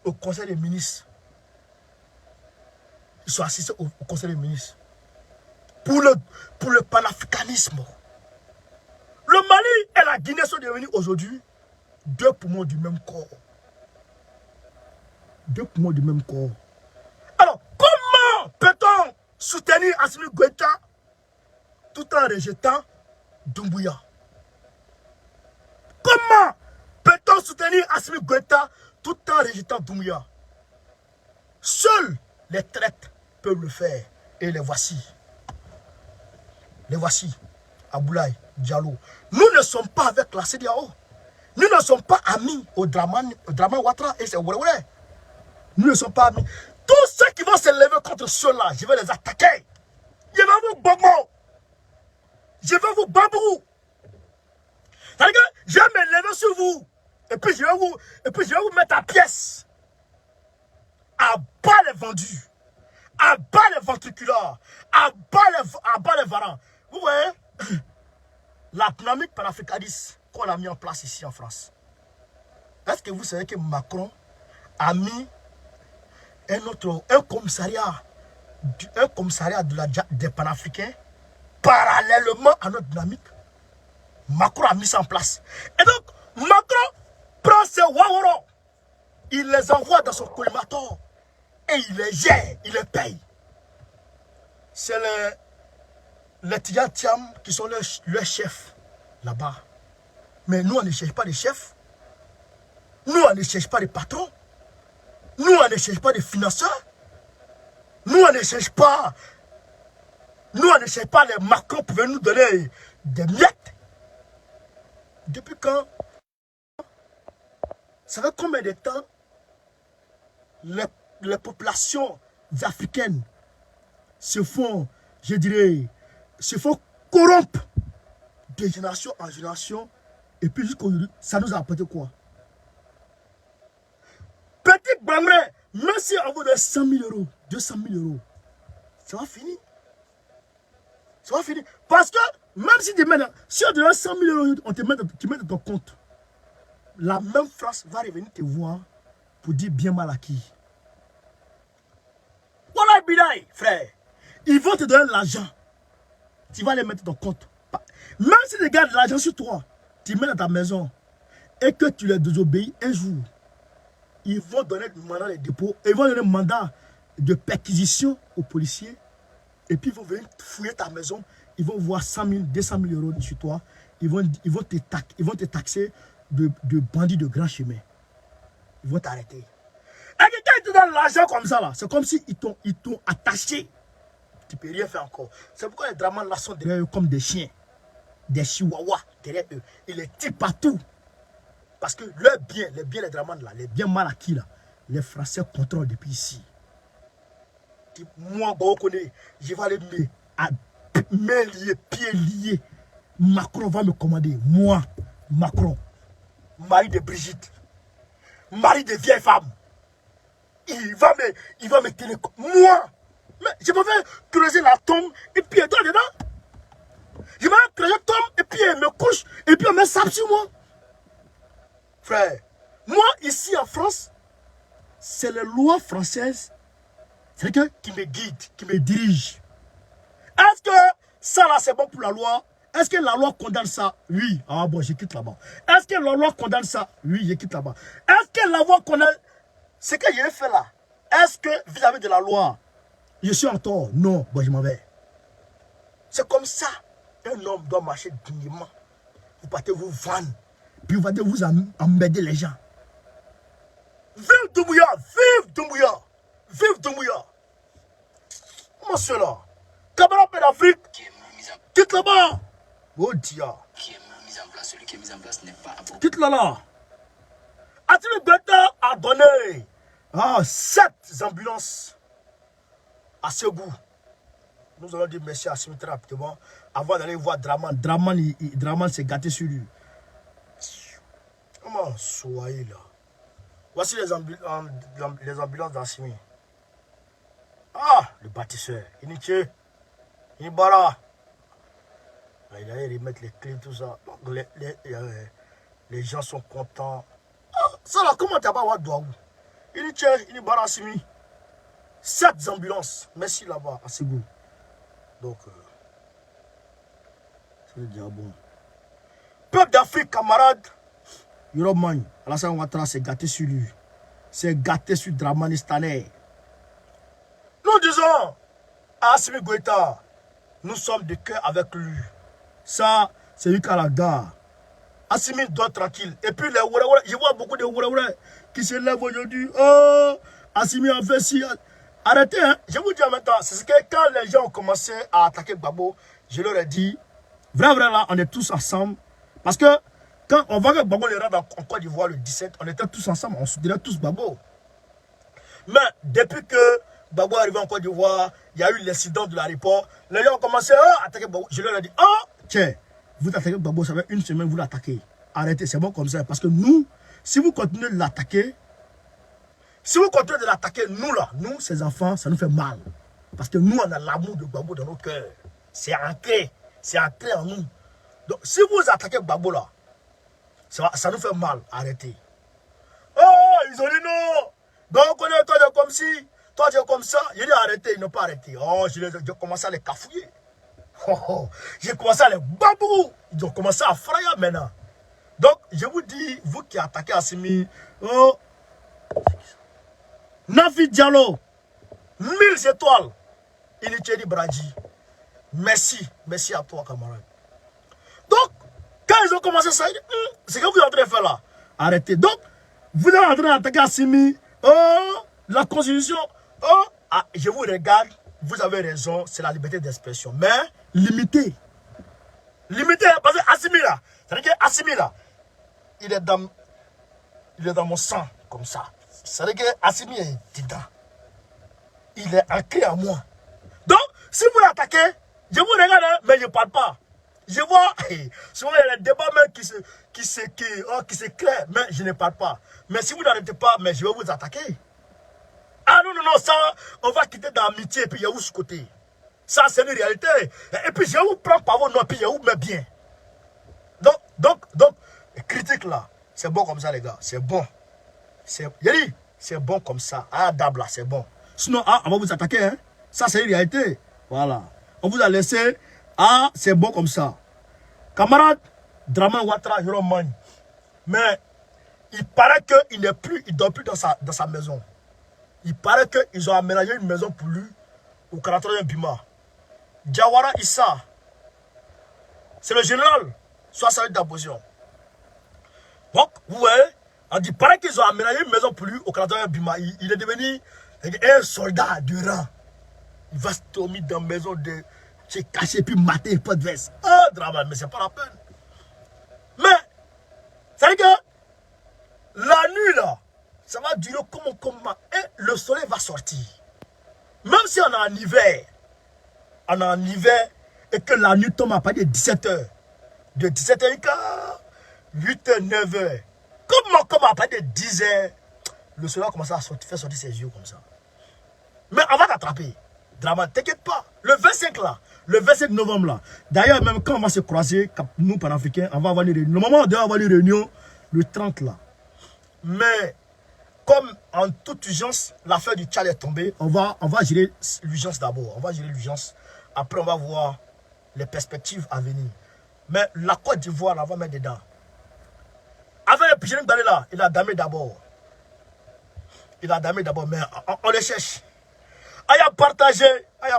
au Conseil des ministres. Ils sont assistés au Conseil des ministres pour le panafricanisme. Le Mali et la Guinée sont devenus aujourd'hui 2 poumons du même corps. 2 poumons du même corps. Alors, comment peut-on soutenir Assimi Goïta tout en rejetant Doumbouya? Comment peut-on soutenir Assimi Goïta tout en rejetant Doumbouya? Seuls les traîtres peuvent le faire. Et les voici. Les voici. Aboulaye Diallo. Nous ne sommes pas avec la CEDEAO. Nous ne sommes pas amis au Dramane Ouattara et c'est vrai. Nous ne sommes pas amis. Tous ceux qui vont se lever contre ceux-là, je vais les attaquer. Je vais vous bobo. Je vais vous babou. C'est-à-dire que je vais me lever sur vous. Et puis je vais vous mettre à pièce. À bas les vendus. À bas les ventriculaires. À bas les varans. Vous voyez? La dynamique panafricaniste qu'on a mis en place ici en France. Est-ce que vous savez que Macron a mis un commissariat des panafricains parallèlement à notre dynamique? Macron a mis ça en place. Et donc, Macron prend ses Waworo, il les envoie dans son collimateur et il les gère, il les paye. C'est les Tiam qui sont leurs chefs là-bas. Mais nous, on ne cherche pas de chefs. Nous, on ne cherche pas de patrons. Nous, on ne cherche pas de financeurs. Nous, on ne cherche pas. Nous, on ne cherche pas les Macron pour venir nous donner des miettes. Depuis quand? Ça fait combien de temps les populations africaines se font, je dirais, se font corrompre de génération en génération. Et puis jusqu'aujourd'hui, ça nous a apporté quoi? Petit Bamré, même si on vous donne 100 000 euros, 200 000 euros, ça va finir. Ça va finir. Parce que même si tu mets, si on te donne 100 000 euros, on te met, tu mets dans ton compte, la même France va revenir te voir pour dire bien mal à qui. Voilà, Bidaï, frère. Ils vont te donner l'argent. Tu vas les mettre dans ton compte. Même si tu gardes l'argent sur toi, tu mets dans ta maison et que tu les désobéis un jour, ils vont donner le mandat de dépôt, ils vont donner un mandat de perquisition aux policiers et puis ils vont venir fouiller ta maison, ils vont voir 100 000, 200 000 euros sur toi, ils vont te taxer de bandits de grand chemin. Ils vont t'arrêter. Et quand ils te donnent l'argent comme ça, là, c'est comme si ils t'ont attaché. Tu ne peux rien faire encore. C'est pourquoi les dramas là sont derrière eux comme des chiens, des chihuahuas derrière eux. Ils les tirent partout. Parce que leurs biens, les biens des dramas là, les biens mal acquis là, les Français contrôlent depuis ici. Moi, je vais aller à main liée, pieds liés. Macron va me commander. Moi, Macron, mari de Brigitte, mari de vieille femme. Il va me tenir. Moi, mais je me vais creuser la tombe et puis il doit dedans. Je vais creuser la tombe et puis il me couche et puis il me sape sur moi. Frère, moi ici en France, c'est les lois françaises qui me guident, qui me dirigent. Est-ce que ça là c'est bon pour la loi? Est-ce que la loi condamne ça? Oui. Ah bon, je quitte là-bas. Est-ce que la loi condamne ça? Oui, je quitte là-bas. Est-ce que la loi condamne ce que j'ai fait là? Est-ce que vis-à-vis de la loi, je suis en tort? Non, bon, je m'en vais. C'est comme ça. Un homme doit marcher dignement. Vous partez vous vendre. Puis vous partez vous emmerder les gens. Vive Doumbouya! Vive Doumbouya! Vive Doumbouya! Comment cela? Camarade d'Afrique, quitte là-bas! Oh dia! Celui qui est mis en place n'est pas approprié. Quitte là-là! Attila Goïta a donné 7 ambulances à Ségou. Nous allons dire merci à Assimi très rapidement avant d'aller voir Draman. Draman s'est gâté sur lui. Comment soyez là? Voici les ambulances d'Assimi. Ah, le bâtisseur. Iniché. Inibara. Il allait remettre les clés, tout ça. Donc les gens sont contents. Ah, ça là, comment tu n'as pas voir Douaou? Iniché, Inibara, Assimi. 7 ambulances. Merci là-bas, à Ségou. Donc, c'est le diable. Peuple d'Afrique, camarades. Yorobman, Alassane Ouattara s'est gâté sur lui. C'est gâté sur Dramanistanais. Nous disons à Assimi Goïta, nous sommes de cœur avec lui. Ça, c'est lui qui a la gare. Assimi doit tranquille. Et puis les Ouattara, je vois beaucoup de Ouattara qui se lèvent aujourd'hui. Oh, Assimi a fait si. Arrêtez, hein. Je vous dis en même temps, c'est ce que quand les gens ont commencé à attaquer Gbagbo, je leur ai dit, vrai là, on est tous ensemble. Parce que quand on voit que Gbagbo les rentre en Côte d'Ivoire le 17, on était tous ensemble, on soutenait tous Gbagbo. Mais depuis que Gbagbo est arrivé en Côte d'Ivoire, il y a eu l'incident de l'aéroport, les gens ont commencé à attaquer Gbagbo. Je leur ai dit, oh, tiens, vous attaquez Gbagbo, ça fait une semaine, vous l'attaquez. Arrêtez, c'est bon comme ça. Parce que nous, si vous continuez de l'attaquer, nous là, nous, ces enfants, ça nous fait mal. Parce que nous, on a l'amour de Gbagbo dans nos cœurs. C'est ancré en nous. Donc, si vous attaquez Gbagbo là, ça nous fait mal. Arrêtez. Oh, ils ont dit non. Donc, toi, tu es comme si, toi, tu es comme ça. J'ai dit arrêtez, ils n'ont pas arrêté. Oh, j'ai commencé à les cafouiller. Oh, j'ai commencé à les babou. Ils ont commencé à frayer maintenant. Donc, je vous dis, vous qui attaquez Assimi, oh, Nafi Diallo, 1000 étoiles. Inichedi Bradji. Merci à toi, camarade. Donc, quand ils ont commencé ça, c'est que vous êtes en train de faire là. Arrêtez. Donc, vous êtes en train d'attaquer Assimi. Oh, la constitution. Oh, je vous regarde. Vous avez raison, c'est la liberté d'expression. Mais, limitée. Limitée, parce que Assimi là, c'est-à-dire qu'Assimi là, il est dans mon sang, comme ça. C'est-à-dire qu'Assimi est dedans. Il est ancré en moi. Donc, Si vous l'attaquez, je vous regarde, hein, mais je ne parle pas. Je vois, souvent il y a des débats même qui s'éclairent, mais je ne parle pas. Mais si vous n'arrêtez pas, mais je vais vous attaquer. Ah non, non, non, ça, on va quitter dans l'amitié et puis il y a où ce côté. Ça, c'est une réalité. Et puis je vous prends par vos noms et puis je vous mets bien. Donc, critique là, c'est bon comme ça les gars, c'est bon. C'est bon comme ça. Ah, Dabla, c'est bon. Sinon, on va vous attaquer, hein. Ça, c'est une réalité. Voilà. On vous a laissé. Ah, c'est bon comme ça. Camarade, Dramane Ouattara, Yoroman. Mais, il paraît qu'il n'est plus, il ne dort plus dans sa maison. Il paraît qu'ils ont aménagé une maison pour lui au 41 Bima. Diawara Issa, c'est le général, soit sa d'opposition. Donc, vous voyez, on dit, paraît qu'ils ont aménagé une maison pour lui au 41 Bima. Il est devenu un soldat de rang. Il va se dormir dans la maison de... C'est caché, puis mater, pas de veste. Ah, Dramane, mais c'est pas la peine. Mais, ça veut dire que la nuit, là, ça va durer comment. Et le soleil va sortir. Même si on est en hiver, et que la nuit tombe à partir de 17h. De 17h, 8h, 9h. Comme à partir de 10h, le soleil va commencer à faire sortir ses yeux comme ça. Mais on va t'attraper. Dramane, t'inquiète pas. Le 25 là, le 25 novembre là. D'ailleurs, même quand on va se croiser, nous, panafricains, on va avoir une réunion. Normalement, on doit avoir une réunion le 30 là. Mais, comme en toute urgence, l'affaire du Tchad est tombée, on va gérer l'urgence d'abord. On va gérer l'urgence. Après, on va voir les perspectives à venir. Mais la Côte d'Ivoire, on va mettre dedans. Avec le pigeon d'aller là, il a damé d'abord. Mais on les cherche. Aïe à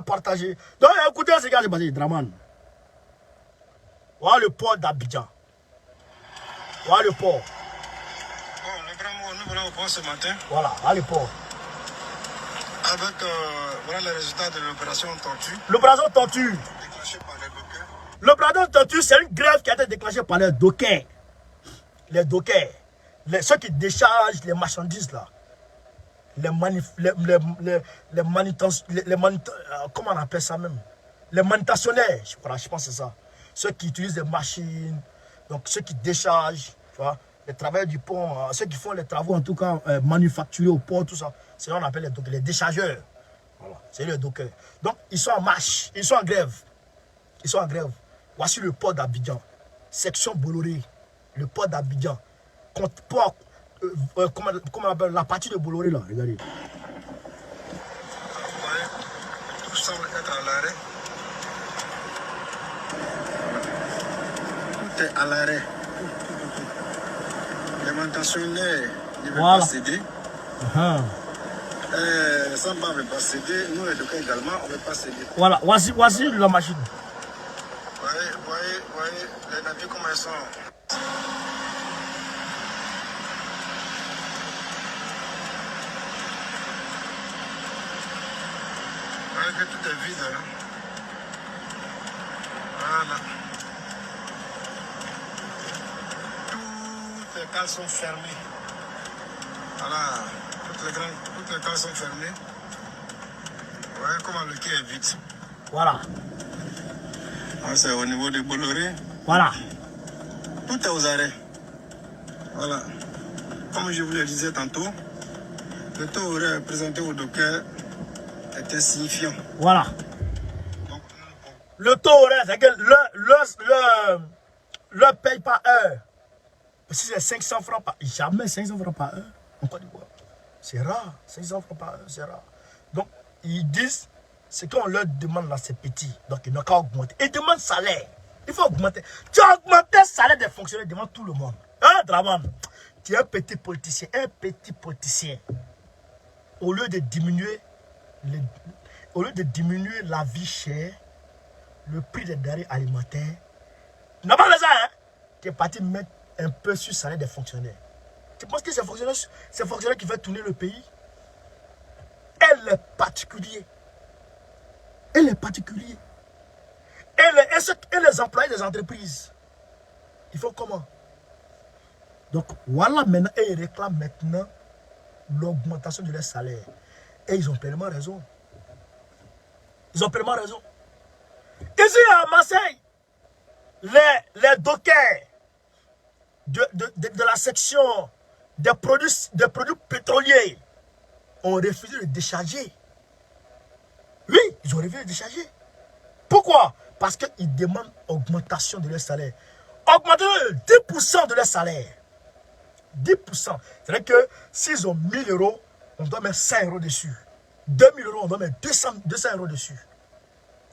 partager. Donc écoutez ce gars, c'est passé, Dramane. Voilà le port d'Abidjan. Voilà le port. Nous voilà au port ce matin. Voilà le port. Avec voilà les résultats de l'opération Tortue. L'opération Tortue. Déclenchée par les dockers. L'opération Tortue, c'est une grève qui a été déclenchée par les dockers. Les dockers. Ceux qui déchargent les marchandises là. Comment on appelle ça même? Les manutentionnaires, je pense que c'est ça. Ceux qui utilisent des machines, donc ceux qui déchargent, tu vois, les travailleurs du pont, ceux qui font les travaux en tout cas manufacturés au port, tout ça. C'est là qu'on appelle les déchargeurs. Voilà, c'est les dockers. Donc ils sont en marche, ils sont en grève. Voici le port d'Abidjan, section Bolloré, le port d'Abidjan. Comment on appelle la partie de Bolloré là, regardez. Vous voyez, tout semble être à l'arrêt. Tout est à l'arrêt. Les manutentionnaires ne veulent pas céder. Les Samba ne veulent pas céder. Nous, les dockers également, on ne veut pas céder. Voilà, voici la machine. Voyez, les navires comment ils sont. Que tout est vide. Hein. Voilà. Toutes les cales sont fermées. Voilà. Toutes les cales sont fermées. Vous voyez comment le quai est vide. Voilà. C'est au niveau de Bolloré. Voilà. Tout est aux arrêts. Voilà. Comme je vous le disais tantôt, le taux horaire présenté au docker était signifiant. Voilà. Donc, le taux horaire, c'est que le paye par heure. Si c'est 500 francs par heure, jamais 500 francs par heure. En Côte d'Ivoire. C'est rare. 500 francs par heure, c'est rare. Donc, ils disent, ce qu'on leur demande là, c'est petit. Donc, ils n'ont qu'à augmenter. Ils demandent salaire. Il faut augmenter. Tu as augmenté le salaire des fonctionnaires devant tout le monde. Hein, Dramane? Tu es un petit politicien. Au lieu de diminuer la vie chère, le prix des denrées alimentaires, tu n'as pas fait ça, hein? Tu es parti mettre un peu sur le salaire des fonctionnaires. Tu penses que ces fonctionnaires qui veulent tourner le pays? Elle est particulier. Et les employés des entreprises. Ils font comment? Donc voilà maintenant, et ils réclament maintenant l'augmentation de leur salaire. Et ils ont pleinement raison. Ils ont pleinement raison. Ici à Marseille, les dockers de la section des produits pétroliers ont refusé de décharger. Oui, ils ont refusé de décharger. Pourquoi? Parce qu'ils demandent augmentation de leur salaire. Augmentation de 10% de leur salaire. 10%. C'est-à-dire que s'ils ont 1000 euros, on doit mettre 100 euros dessus. 2000 euros, on doit mettre 200 euros dessus.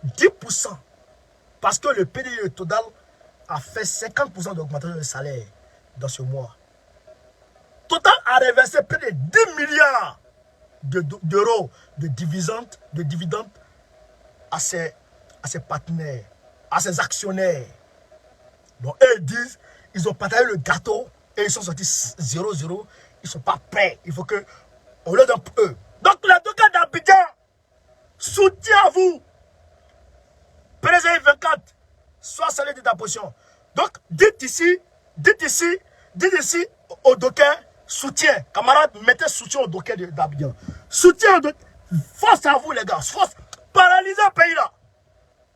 10%. Parce que le PDG Total a fait 50% d'augmentation de salaire dans ce mois. Total a reversé près de 10 milliards d'euros de dividendes à ses partenaires, à ses actionnaires. Donc, eux disent, ils ont partagé le gâteau et ils sont sortis 0-0. Ils ne sont pas prêts. Il faut qu'on leur donne eux. Donc, les dockers d'Abidjan, soutien à vous. Président 24, sois salué de ta position. Donc, dites ici aux dockers, soutien. Camarades, mettez soutien aux dockers d'Abidjan. Soutien aux dockers. Force à vous, les gars. Force. Paralysez le pays là.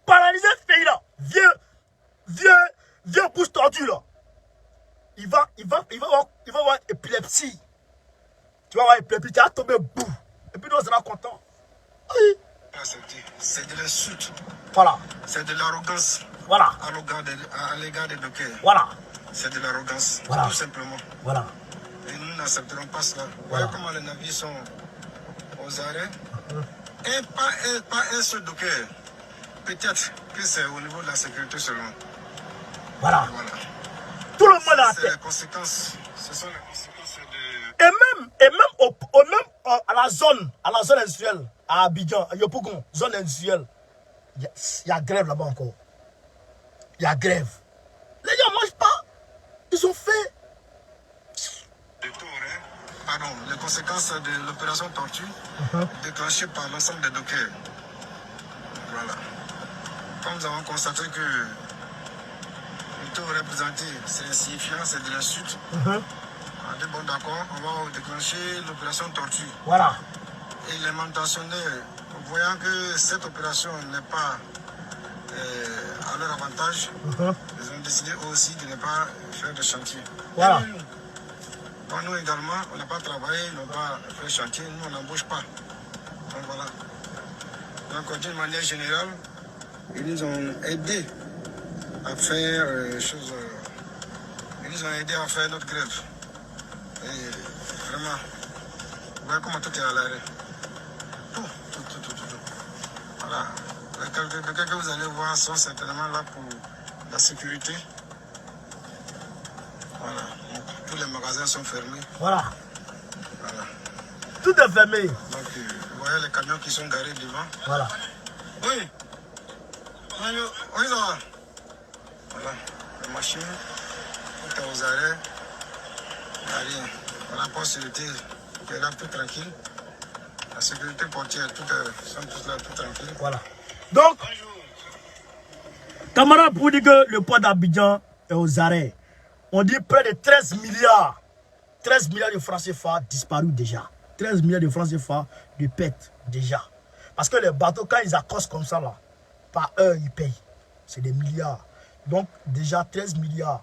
Paralysez ce pays là. Vieux bouche tordue là. Il va avoir épilepsie. Tu vas avoir épilepsie, tu vas tomber bout. Et puis nous, on sera content. Oui. C'est de l'insulte. Voilà. C'est de l'arrogance. Voilà. À l'égard des dockers. Voilà. C'est de l'arrogance. Voilà. Tout simplement. Voilà. Et nous n'accepterons pas cela. Voilà. Voilà comment les navires sont aux arrêts. Et pas un seul docker. Peut-être que c'est au niveau de la sécurité seulement. Voilà. Voilà. Tout le monde a C'est les conséquences. Ce sont les conséquences de... Et même à la zone industrielle, à Abidjan, à Yopougon, zone industrielle, il y a grève là-bas encore. Il y a grève. Les gens ne mangent pas. Ils ont fait. Pardon, les conséquences de l'opération Tortue déclenchée par l'ensemble des dockers. Voilà. Comme nous avons constaté que le taux représenté, c'est insignifiant, c'est de l'insulte. On est bon d'accord, on va déclencher l'opération Tortue. Voilà. Et les manutentionnaires, voyant que cette opération n'est pas à leur avantage, ils ont décidé aussi de ne pas faire de chantier. Voilà. Nous également, on n'a pas travaillé, on n'a pas fait chantier, nous on n'embauche pas. Donc voilà. Donc d'une manière générale, ils nous ont aidés à faire ils nous ont aidés à faire notre grève. Et vraiment, voilà comment tout est à l'arrêt. Tout. Voilà. Les quelqu'un que vous allez voir sont certainement là pour la sécurité. Voilà. Donc, tous les magasins sont fermés. Voilà. Voilà. Tout est fermé. Donc, vous voyez les camions qui sont garés devant. Voilà. Oui. Oui, ça va. Voilà. Les machines, tout est aux arrêts. Il n'y a rien. Voilà, pour sécurité, qui est là tout tranquille. La sécurité portière, sont tous là tout tranquille. Voilà. Donc, camarades, pour dire que le port d'Abidjan est aux arrêts, on dit près de 13 milliards de francs CFA disparus déjà. 13 milliards de francs CFA de pète déjà. Parce que les bateaux, quand ils accostent comme ça, là, par heure, ils payent. C'est des milliards. Donc, déjà 13 milliards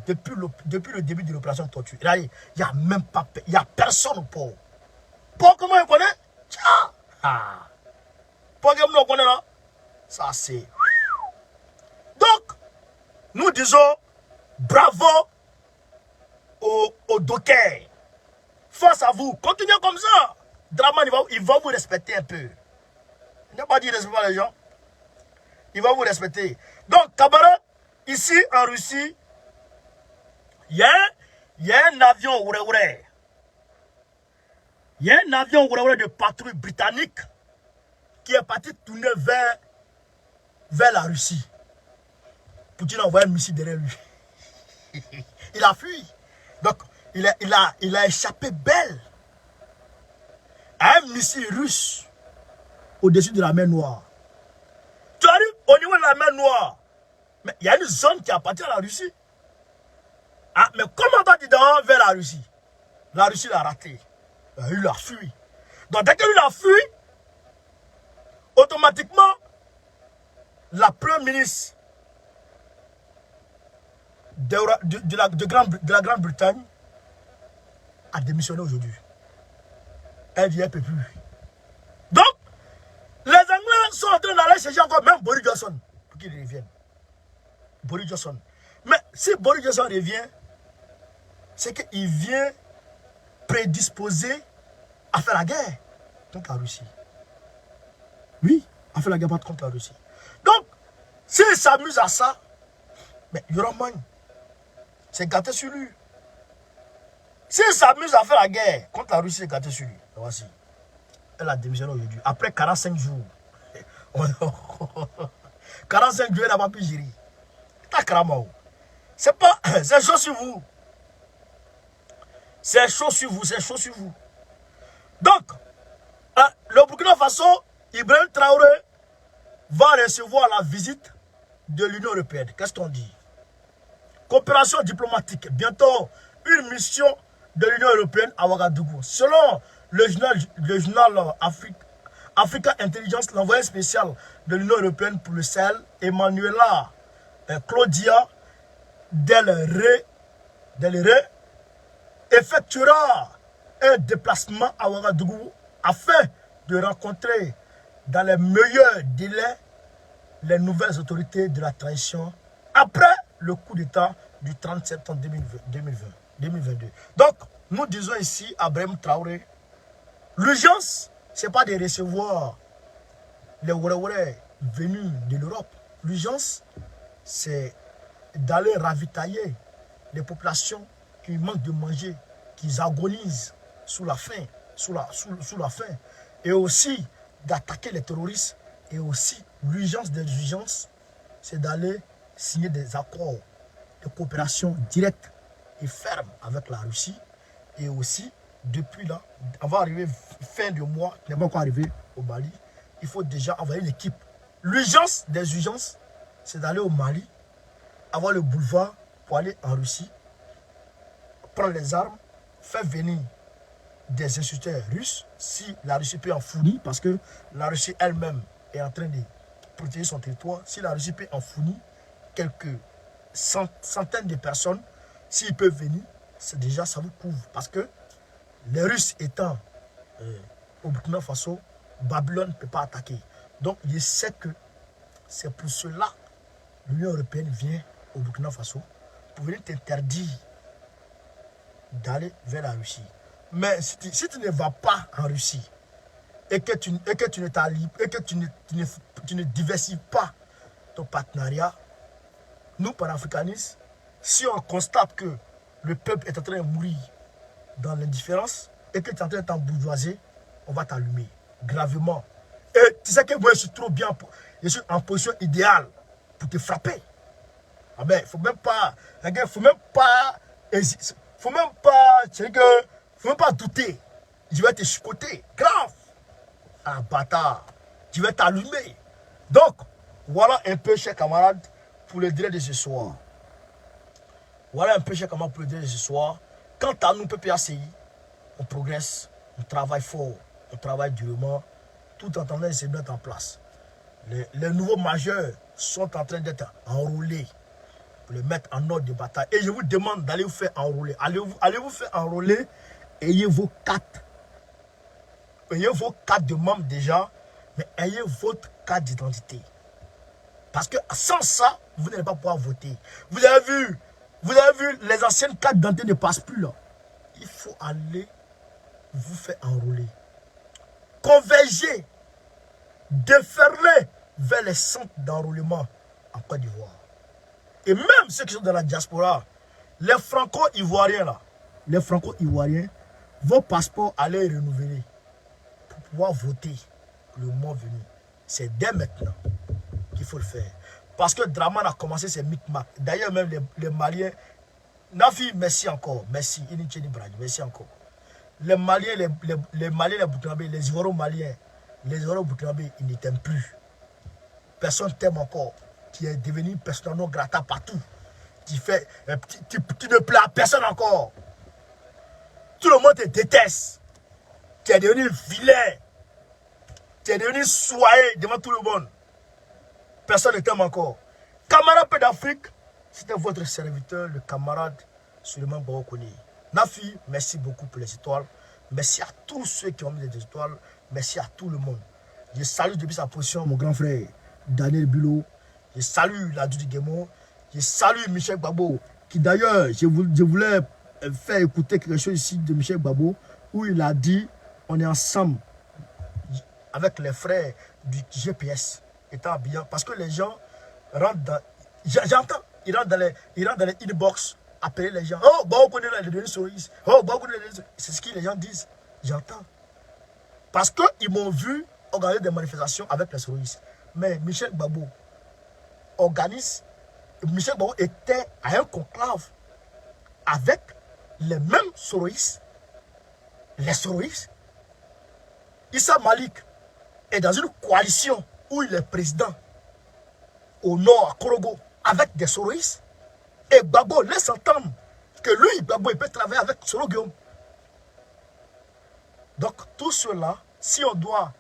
depuis le début de l'opération Tortue. Il n'y a même pas, il n'y a personne au port. Port, comment on connaît? Tiens! Ah! Port, comment on connaît là? Ça, c'est... Donc, nous disons bravo aux dockers. Force à vous. Continuez comme ça. Draman, il va vous respecter un peu. Il n'a pas dit respecter les gens. Il va vous respecter. Donc, camarades, ici en Russie, il y a un avion ouré-ouré. Il y a un avion ouré-ouré de patrouille britannique qui est parti tourner vers la Russie. Poutine a envoyé un missile derrière lui. Il a fui. Donc, il a échappé belle à un missile russe au-dessus de la mer Noire. Tu arrives au niveau de la mer Noire, mais il y a une zone qui appartient à la Russie. Ah, mais comment toi tu vas vers la Russie l'a raté. Il a fui. Donc, dès qu'il a fui, automatiquement, la première ministre de la Grande-Bretagne a démissionné aujourd'hui. Elle dit, elle ne peut plus. Donc, les Anglais sont en train d'aller chercher encore même Boris Johnson pour qu'il revienne. Boris Johnson. Mais si Boris Johnson revient, c'est qu'il vient prédisposé à faire la guerre contre la Russie. Oui, à faire la guerre contre la Russie. Donc, s'il s'amuse à ça, mais il y aura moins. C'est gâté sur lui. S'il s'amuse à faire la guerre contre la Russie, c'est gâté sur lui. Voici. Elle a démissionné aujourd'hui. Après 45 jours. 45 jours, elle n'a pas pu gérer. C'est pas. C'est chaud sur vous. C'est chaud sur vous. C'est chaud sur vous. Donc, le Burkina Faso, Ibrahim Traoré va recevoir la visite de l'Union européenne. Qu'est-ce qu'on dit? Coopération diplomatique. Bientôt, une mission de l'Union européenne à Ouagadougou. Selon le journal Africa Intelligence, l'envoyé spécial de l'Union européenne pour le Sahel, Emmanuela Claudia Del Rey, effectuera un déplacement à Ouagadougou afin de rencontrer dans les meilleurs délais les nouvelles autorités de la transition après le coup d'État du 30 septembre 2022. Donc, nous disons ici à Ibrahim Traoré, l'urgence, ce n'est pas de recevoir les Ouréouérés venus de l'Europe. L'urgence, c'est d'aller ravitailler les populations qui manquent de manger, qui agonisent sous la faim, sous la faim, et aussi d'attaquer les terroristes. Et aussi, l'urgence des urgences, c'est d'aller signer des accords de coopération directe et ferme avec la Russie. Et aussi, depuis là, on va arriver fin du mois, on n'est pas encore arrivé au Mali, il faut déjà envoyer une équipe. L'urgence des urgences, c'est d'aller au Mali, avoir le boulevard pour aller en Russie, prendre les armes, faire venir des instructeurs russes, si la Russie peut en fournir, parce que la Russie elle-même est en train de protéger son territoire. Si la Russie peut en fournir quelques centaines de personnes, s'ils peuvent venir, c'est déjà, ça vous couvre. Parce que les Russes étant au Burkina Faso, Babylone ne peut pas attaquer. Donc, je sais que c'est pour cela que l'Union européenne vient au Burkina Faso pour venir t'interdire d'aller vers la Russie. Mais si tu ne vas pas en Russie et que tu ne diversifies pas ton partenariat, nous, panafricanistes, si on constate que le peuple est en train de mourir dans l'indifférence et que tu es en train de t'embourgeoiser, on va t'allumer gravement. Et tu sais que moi, je suis trop bien, je suis en position idéale pour te frapper. Ah ben, faut même pas douter. Je vais te chicoter. Grave. Ah, bâtard. Je vais t'allumer. Donc, voilà un peu, chers camarades, pour le direct de ce soir. Voilà un peu, chers camarades, pour le direct de ce soir. Quant à nous, PPACI, on progresse, on travaille fort, on travaille durement, tout en train de se mettre en place. Les nouveaux majeurs sont en train d'être enrôlés pour les mettre en ordre de bataille. Et je vous demande d'aller vous faire enrôler. Allez vous faire enrôler. Ayez vos cartes de membres déjà, mais ayez votre carte d'identité. Parce que sans ça, vous n'allez pas pouvoir voter. Vous avez vu, les anciennes cartes d'identité ne passent plus là. Il faut aller vous faire enrôler. Converger, déferler vers les centres d'enrôlement en Côte d'Ivoire. Et même ceux qui sont dans la diaspora, les franco-ivoiriens là, les franco-ivoiriens, vos passeports allez renouveler pour pouvoir voter le mois venu. C'est dès maintenant qu'il faut le faire. Parce que Draman a commencé ses micmacs. D'ailleurs, même les Maliens, Nafi, merci encore. Merci, merci encore. Les Maliens, les Maliens, les Burkinabés, les Ivoiro-Maliens, les Ivoiro-Burkinabés, ils ne t'aiment plus. Personne t'aime encore. Tu es devenu persona non grata partout. Tu ne plais à personne encore. Tout le monde te déteste. Tu es devenu vilain. Tu es devenu soyé devant tout le monde. Personne ne t'aime encore. Camarade d'Afrique, c'était votre serviteur, le camarade Suleiman Baokoni. Nafi, merci beaucoup pour les étoiles. Merci à tous ceux qui ont mis des étoiles. Merci à tout le monde. Je salue depuis sa position mon grand frère Daniel Bulot. Je salue la du Guémon. Je salue Michel Babo. Qui d'ailleurs, je voulais faire écouter quelque chose ici de Michel Babo. Où il a dit, on est ensemble avec les frères du GPS. Étant bien. Parce que les gens rentrent dans... J'entends. Ils rentrent dans les inbox. Appeler les gens. Oh, Baokoni là, il est devenu Soris. Oh, Baokoni là, c'est ce que les gens disent. J'entends. Parce qu'ils m'ont vu organiser des manifestations avec les Soris. Mais Michel Babo organise. Michel Babo était à un conclave avec les mêmes Soris. Les Soris. Issa Malik est dans une coalition où il est président au nord, à Korogo, avec des Soris. Et Babo laisse entendre que lui, Babo, il peut travailler avec Soro Guillaume. Donc, tout cela, si on doit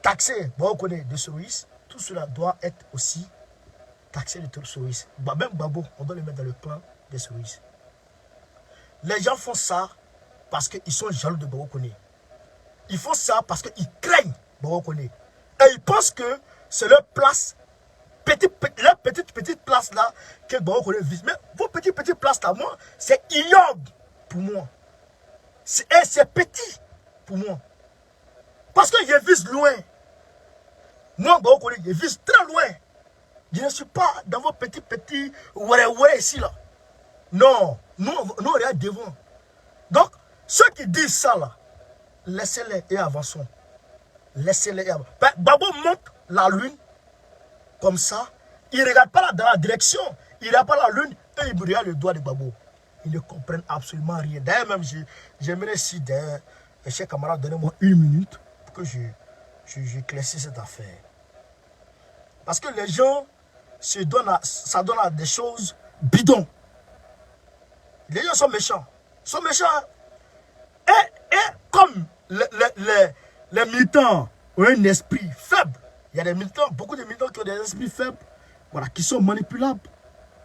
taxer Baokoni de Soris, tout cela doit être aussi taxé de Soris. Même Babo, on doit le mettre dans le clan des Soris. Les gens font ça parce qu'ils sont jaloux de Baokoni. Ils font ça parce qu'ils craignent Baokoni. Et ils pensent que c'est leur place, leur petite place là, que Baokoni vise. Mais vos petites places là, moi, c'est ignoble pour moi. C'est petit pour moi. Parce que je vise loin. Moi, Baokoni, je vise très loin. Je ne suis pas dans vos petits ouais ici là. Non, nous on regarde devant. Donc, ceux qui disent ça là, laissez-les et avançons. Laissez-les et avançons. Babo monte la lune comme ça. Il ne regarde pas dans la direction. Il ne regarde pas la lune et il regarde le doigt de Babo. Ils ne comprennent absolument rien. D'ailleurs, même, j'aimerais si chers camarades, donnez-moi 1 minute pour que j'éclaircisse cette affaire. Parce que les gens ça donne à des choses bidons. Les gens sont méchants. Ils sont méchants. Et comme les militants ont un esprit faible, il y a des militants, beaucoup de militants qui ont des esprits faibles, voilà, qui sont manipulables.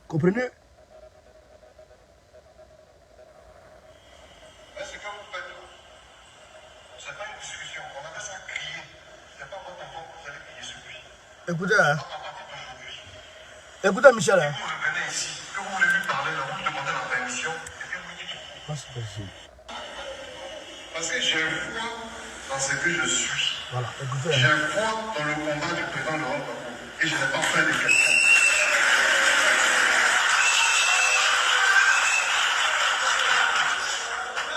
Comprenez? C'est comme vous faites. C'est pas une discussion. On appelle ça crier. C'est pas votre enfant que vous allez crier sur lui. Écoutez, hein. À partir d'aujourd'hui. Écoutez, Michel. Hein. Vous revenez ici, que vous voulez lui parler, là, vous demandez la permission, et puis vous dites. Parce que j'ai foi dans ce que je suis. Voilà, écoutez. J'ai Hein. foi dans le combat du président Laurent Gbagbo. Et je n'ai pas fait de questions.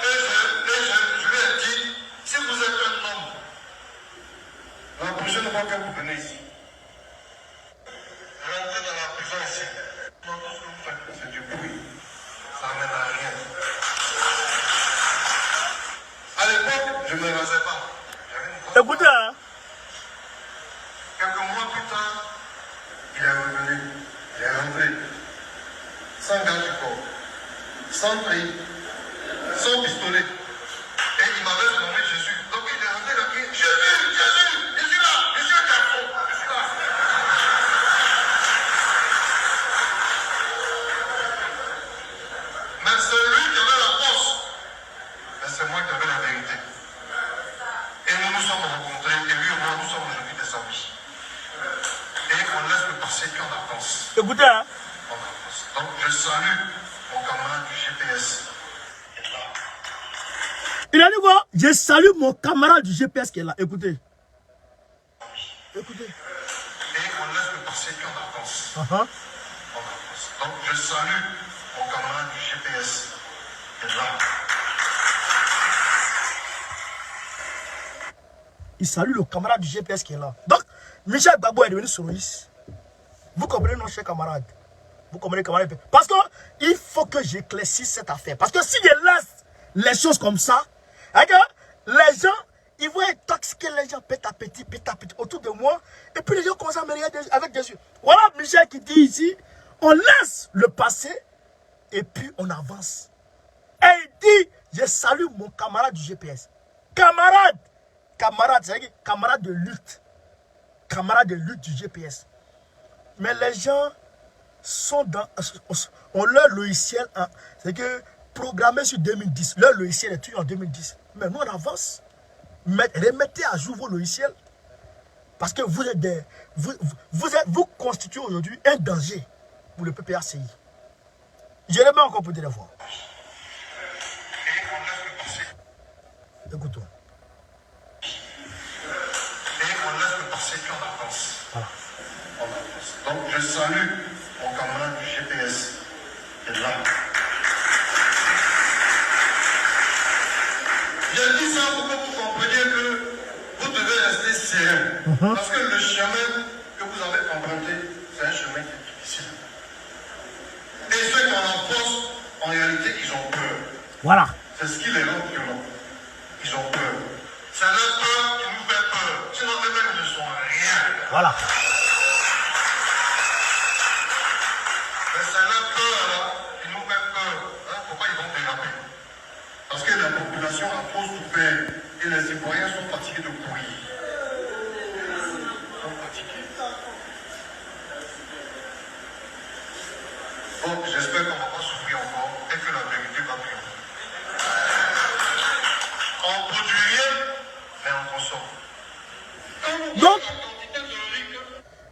Je lui ai dit, si vous êtes un homme, la prochaine fois que vous venez ici, rentrez dans la prison ici. Non, tout ce que vous faites, c'est du bruit. Ça n'amène à rien. À l'époque, je ne me rasais pas. Écoutez, hein. Quelques mois plus tard, il est revenu. Il est rentré. Sans garde du corps. Sans prix. Sans pistolet. Et il m'avait nommé Jésus. Donc il est rentré là. Jésus, Jésus, je suis là. Je suis un garçon. Je suis là. Mais c'est lui qui avait la force. Mais c'est moi qui avais la vérité. Et nous nous sommes rencontrés. Et lui et moi, nous sommes aujourd'hui des amis. Et on laisse le passé qu'on avance. Écoutez, hein. On avance. Donc je salue mon camarade du GPS. Il a dit quoi? Je salue mon camarade du GPS qui est là. Écoutez. Écoutez. Et on laisse le passé qu'on avance. Uh-huh. On avance. Donc je salue mon camarade du GPS qui est là. Il salue le camarade du GPS qui est là. Donc, Michel Babo est devenu Soris. Vous comprenez, nos chers camarades? Vous comprenez, camarades? Parce que il faut que j'éclaircisse cette affaire. Parce que si je laisse les choses comme ça, hein, les gens, ils vont intoxiquer les gens petit à petit autour de moi. Et puis les gens commencent à me regarder avec des yeux. Voilà Michel qui dit ici, on laisse le passé et puis on avance. Et il dit, je salue mon camarade du GPS. Camarade, camarades, c'est-à-dire camarades de lutte. Camarades de lutte du GPS. Mais les gens sont dans... ont leur logiciel, c'est que programmé sur 2010. Leur logiciel est tué en 2010. Mais nous, on avance. Remettez à jour vos logiciels. Parce que vous êtes des... Vous constituez aujourd'hui un danger pour le PPACI. Je le mets encore pour dire fois. Écoutons. Et on laisse le passé qu'on avance. Voilà. Donc je salue mon camarade du GPS qui est là. Je dis ça pour que vous compreniez que vous devez rester serein. Parce que le chemin que vous avez emprunté, c'est un chemin qui est difficile. Et ceux qui en force, en réalité, ils ont peur. Voilà. C'est ce qui les rend violents. Ils ont peur. C'est leur peur qui nous fait peur. Sinon, eux-mêmes ne sont rien. Voilà. Mais c'est leur peur là qui nous fait peur. Hein? Pourquoi ils vont déraper? Parce que la population a trop souffert et les citoyens sont fatigués de courir. Ils sont fatigués. Bon, j'espère qu'on ne va pas souffrir encore et que la vérité va triompher. On ne produit rien, mais on consomme.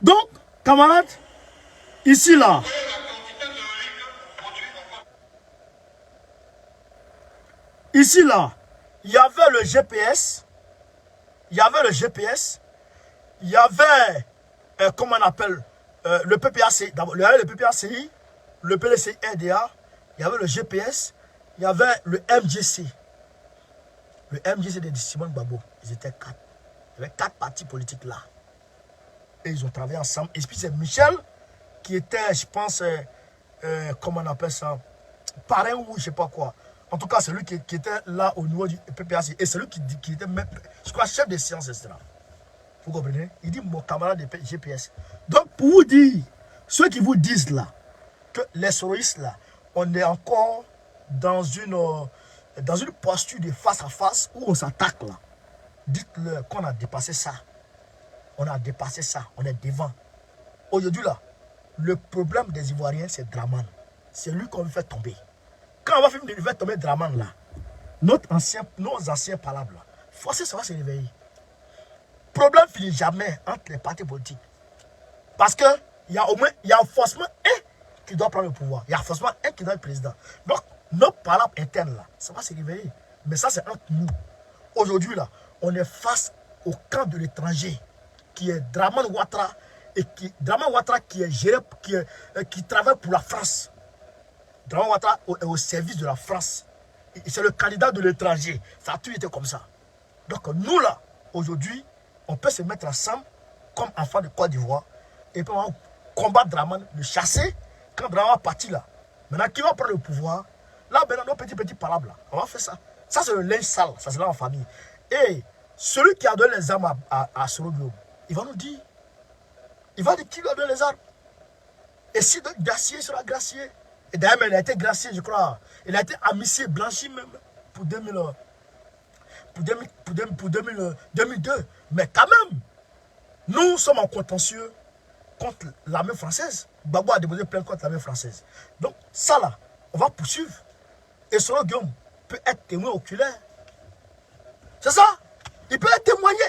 Donc, camarades, ici là, il y avait le GPS, il y avait comment on appelle, le PPACI, d'abord, il y avait le PPACI, le PLCI RDA, il y avait le GPS, il y avait le MGC. Le MGC de Simon Gbagbo, ils étaient 4. Il y avait 4 partis politiques là. Et ils ont travaillé ensemble. Et puis c'est Michel qui était, je pense, comment on appelle ça, parrain ou je sais pas quoi. En tout cas, c'est lui qui était là au niveau du PPAC. Et c'est lui qui était même, je crois, chef de séance, etc. Vous comprenez? Il dit mon camarade de GPS. Donc, pour vous dire, ceux qui vous disent là, que les soroïstes là, on est encore dans une posture de face à face où on s'attaque là. Dites-leur qu'on a dépassé ça. On a dépassé ça. On est devant. Aujourd'hui là, le problème des Ivoiriens, c'est Draman. C'est lui qu'on veut faire tomber. Quand on va finir de faire tomber Draman là, nos anciens palabres là, forcément ça va se réveiller. Problème finit jamais entre les partis politiques. Parce que il y a forcément un qui doit prendre le pouvoir. Il y a forcément un qui doit être président. Donc, nos palabres internes là, ça va se réveiller. Mais ça, c'est entre nous. Aujourd'hui là, on est face au camp de l'étranger qui est Draman Ouattara et Draman Ouattara qui est géré, qui travaille pour la France. Draman Ouattara est au service de la France. C'est le candidat de l'étranger. Ça a toujours été comme ça. Donc nous là, aujourd'hui, on peut se mettre ensemble comme enfants de Côte d'Ivoire et puis on va combattre Draman, le chasser quand Draman va partir là. Maintenant, qui va prendre le pouvoir? Là, maintenant, nos petits palabres là, on va faire ça. Ça, c'est le linge sale, ça c'est là en famille. Et celui qui a donné les armes à Soroglio, il va nous dire. Il va dire qui lui a donné les armes. Et si donc gracier, il sera gracié. Et d'ailleurs, il a été gracié, je crois. Il a été amnistié, blanchi même pour 2002. Mais quand même, nous sommes en contentieux contre l'armée française. Gbagbo a déposé plainte contre l'armée française. Donc, ça là, on va poursuivre. Et Soro Guillaume peut être témoin oculaire. C'est ça? Il peut être témoigné.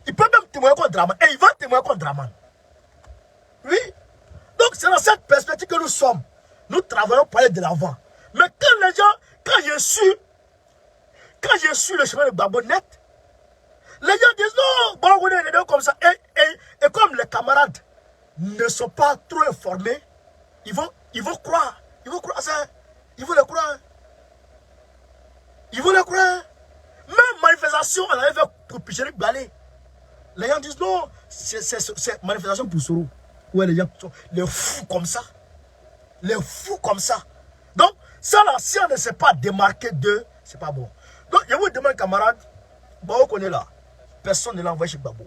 Il peut même témoigner contre Draman. Et il va témoigner contre Draman. Oui. Donc, c'est dans cette perspective que nous sommes. Nous travaillons pour aller de l'avant. Mais quand les gens, quand j'ai su le chemin de Gbagbo net, les gens disent non, bon, on est les deux comme ça. Et comme les camarades ne sont pas trop informés, ils vont croire. Ils vont croire ça. Ils vont le croire. Ils vont le croire. Même manifestation, on avait fait pour Pichéric Balé. Les gens disent non, c'est manifestation pour Soro. Ouais, les gens sont les fous comme ça. Les fous comme ça. Donc, ça là, si on ne sait pas démarquer d'eux, c'est pas bon. Donc, je vous demande, camarades, Gbagbo qu'on est là. Personne ne l'a envoyé chez Gbagbo.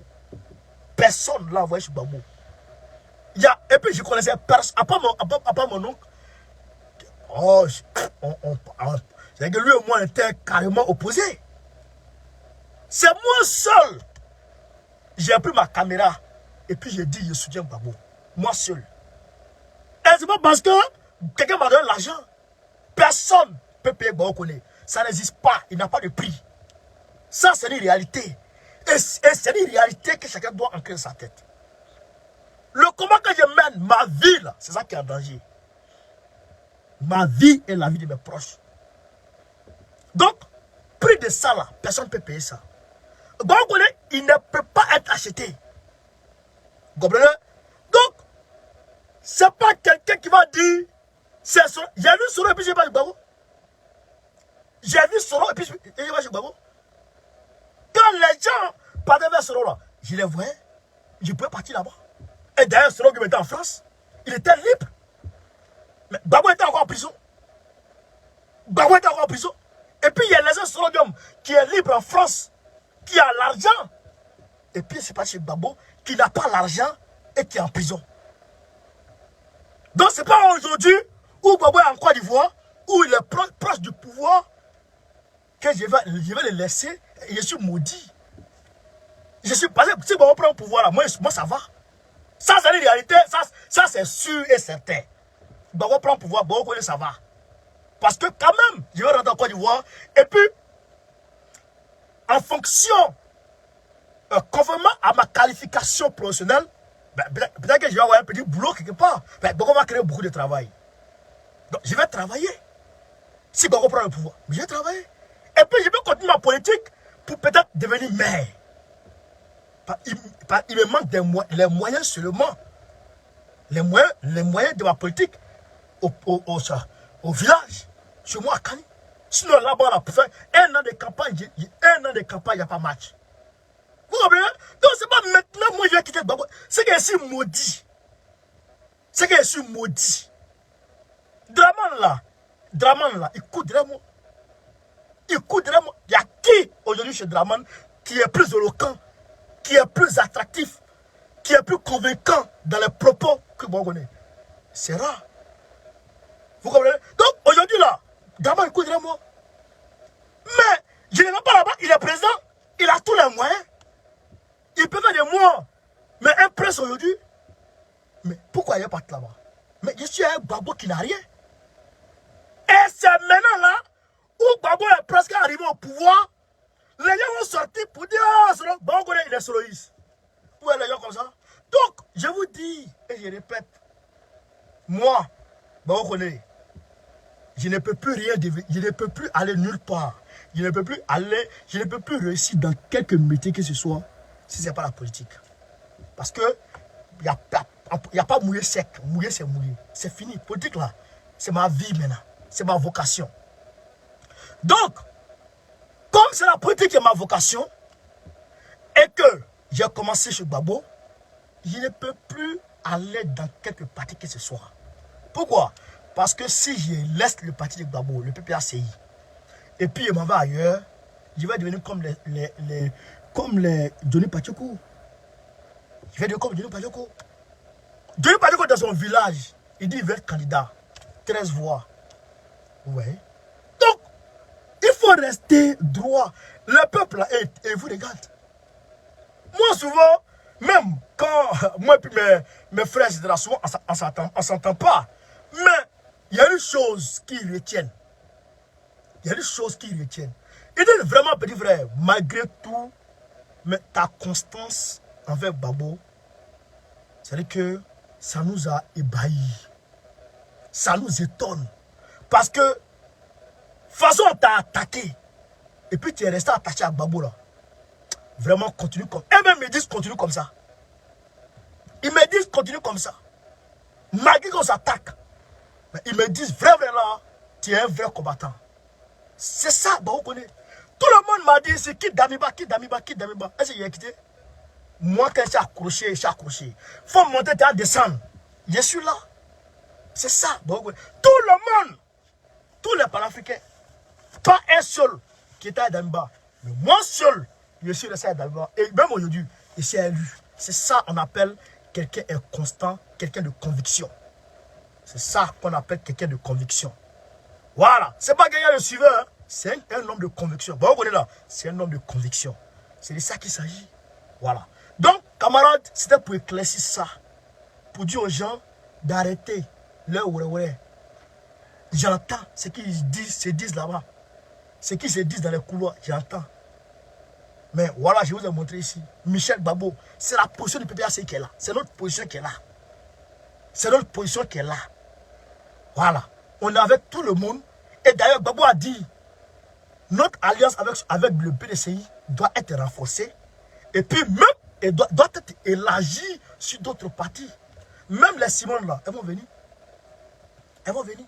Personne ne l'a envoyé chez Gbagbo. Et puis, je connaissais personne, à part mon oncle. Oh, c'est que lui et moi, on était carrément opposés. C'est moi seul. J'ai pris ma caméra et puis j'ai dit je soutiens Gbagbo. Moi seul. Et c'est pas parce que quelqu'un m'a donné l'argent. Personne ne peut payer Gbagbo Koné. Ça n'existe pas. Il n'a pas de prix. Ça, c'est une réalité. Et c'est une réalité que chacun doit ancrer dans sa tête. Le combat que je mène, ma vie, là, c'est ça qui est en danger. Ma vie et la vie de mes proches. Donc, prix de ça, là, personne ne peut payer ça. Gbagbo Koné, il ne peut pas être acheté. Vous comprenez? Donc, c'est pas quelqu'un qui va dire, j'ai vu Soro et puis j'ai pas Gbagbo. J'ai vu Soro et puis j'ai pas Gbagbo. Quand les gens partaient vers Soro là, je les voyais, je pouvais partir là-bas. Et d'ailleurs, Soro qui était en France, il était libre. Mais Gbagbo était encore en prison. Gbagbo était encore en prison. Et puis il y a les autres Soro qui est libre en France, qui a l'argent. Et puis c'est pas chez Gbagbo qui n'a pas l'argent et qui est en prison. Donc c'est pas aujourd'hui où Gbagbo est en Côte d'Ivoire, où il est proche du pouvoir, que je vais le laisser. Et je suis maudit. Je suis passé, si Gbagbo prend le pouvoir là, moi ça va. Ça c'est une réalité, ça c'est sûr et certain. Gbagbo prend le pouvoir, Gbagbo Koné ça va. Parce que quand même, je vais rentrer en Côte d'Ivoire, et puis, en fonction, conformément à ma qualification professionnelle, peut-être que je vais avoir un petit boulot quelque part. Gbagbo va créer beaucoup de travail. Donc, je vais travailler. Si Gbagbo prend le pouvoir, je vais travailler. Et puis, je vais continuer ma politique pour peut-être devenir maire. Il me manque les moyens seulement. Les moyens de ma politique au village. Chez moi à Kani. Sinon, là-bas, pour faire un an de campagne, il n'y a pas match. Vous comprenez? Donc, c'est pas maintenant, moi, je vais quitter Gbagbo. C'est que je suis maudit. C'est que je suis maudit. Draman là, il coûte vraiment. Il coûte vraiment. Il y a qui aujourd'hui chez Draman qui est plus éloquent, qui est plus attractif, qui est plus convaincant dans les propos que Gbagbo Koné? C'est rare. Vous comprenez? Donc, aujourd'hui là, Draman il coûte vraiment. Mais, je ne vais pas là-bas, il est président, il a tous les moyens. Il peut faire des mois. Mais un prince aujourd'hui, mais pourquoi il est parti là-bas? Mais je suis un Gbagbo qui n'a rien. Et c'est maintenant là, où Gbagbo est presque arrivé au pouvoir, les gens vont sortir pour dire, ah, Gbagbo Koné, il est soloïste. Où est les gens comme ça? Donc, je vous dis, et je répète, moi, Gbagbo Koné, je ne peux plus rien devenir, je ne peux plus aller nulle part. Je ne peux plus réussir dans quelque métier que ce soit, si ce n'est pas la politique. Parce que, il n'y a pas mouillé sec. Mouillé, c'est mouillé. C'est fini. Politique, là, c'est ma vie maintenant. C'est ma vocation. Donc, comme c'est la politique qui est ma vocation, et que j'ai commencé chez Gbagbo, je ne peux plus aller dans quelque parti que ce soit. Pourquoi? Parce que si je laisse le parti de Gbagbo, le PPACI, et puis je m'en vais ailleurs, je vais devenir comme les Johnny Pacheco. Je vais devenir comme Johnny Pacheco. Johnny Pacheco dans son village, il dit qu'il veut être candidat. 13 voix. Ouais. Donc, il faut rester droit. Le peuple là, et vous regarde. Moi souvent, même quand moi et mes frères, souvent on ne s'entend pas. Mais il y a une chose qui retiennent. Il y a une chose qui retiennent. Il dit vraiment, petit frère, malgré tout, mais ta constance envers Gbagbo, c'est-à-dire que ça nous a ébahis. Ça nous étonne. Parce que, de toute façon, on t'a attaqué. Et puis tu es resté attaché à Gbagbo là. Vraiment, continue comme ça. Et même ils me disent, continue comme ça. Ils me disent, continue comme ça. Malgré qu'on s'attaque. Mais ils me disent, vrai là, tu es un vrai combattant. C'est ça, Gbagbo Koné. Tout le monde m'a dit, c'est quitte Damiba, quitte Damiba, quitte Damiba. Est-ce que j'ai quitté? Moi, quand j'ai accroché, j'ai accroché. Il faut monter, tu vas descendre. Je suis là. C'est ça, Gbagbo Koné. Tout le monde, tous les panafricains, pas un seul qui était à Damiba. Mais moi seul, je suis resté à Damiba. Et même aujourd'hui, je suis élu. C'est ça qu'on appelle quelqu'un est constant, quelqu'un de conviction. C'est ça qu'on appelle quelqu'un de conviction. Voilà. C'est pas quelqu'un de suiveur. Hein. C'est un homme de conviction. Bon, on est là. C'est un homme de conviction. C'est de ça qu'il s'agit. Voilà. Donc, camarades, c'était pour éclaircir ça. Pour dire aux gens d'arrêter leur ouais. J'entends ce qu'ils se disent là-bas. Ce qu'ils se disent dans les couloirs, j'entends. Mais voilà, je vous ai montré ici. Michel Gbagbo, c'est la position du PPAC qui est là. C'est notre position qui est là. C'est notre position qui est là. Voilà. On est avec tout le monde. Et d'ailleurs, Gbagbo a dit, notre alliance avec le PDCI doit être renforcée. Et puis même, elle doit être élargie sur d'autres partis. Même les Simone là, elles vont venir. Elles vont venir.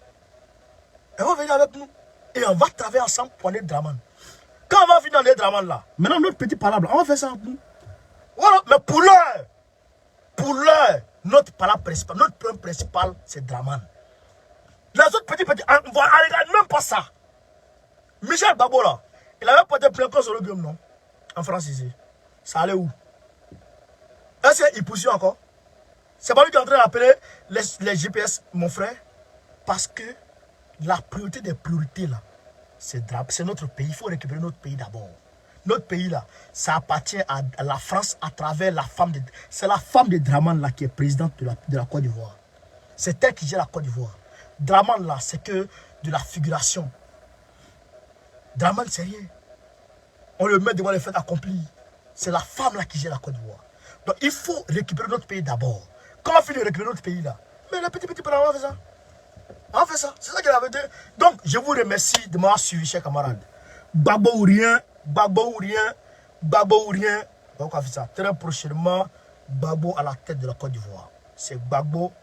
Elles vont venir avec nous. Et on va travailler ensemble pour les Draman. Quand on va finir dans les Draman là, maintenant notre petit palabre, on va faire ça avec nous. Voilà, mais pour l'heure, notre palabre principal, notre problème principal, c'est Draman. Les autres petits, on ne regarde même pas ça. Michel Gbagbo là, il avait porté plainte sur le Guillaume, non? En France ici. Ça allait où? Est-ce qu'il poursuit encore? C'est pas lui qui est en train d'appeler les GPS, mon frère. Parce que la priorité des priorités là, c'est notre pays. Il faut récupérer notre pays d'abord. Notre pays là, ça appartient à la France à travers la femme de... C'est la femme de Draman là qui est présidente de la Côte d'Ivoire. C'est elle qui gère la Côte d'Ivoire. Draman là, c'est que de la figuration. Draman, c'est rien. On le met devant les faits accomplis. C'est la femme là qui gère la Côte d'Ivoire. Donc il faut récupérer notre pays d'abord. Quand on finit de récupérer notre pays là, mais les petits on va faire ça. On fait ça. C'est ça qu'il avait dit. Donc je vous remercie de m'avoir suivi, chers camarades. Gbagbo ou rien, Gbagbo ou rien, Gbagbo ou rien. Donc on va faire ça. Très prochainement, Gbagbo à la tête de la Côte d'Ivoire. C'est Gbagbo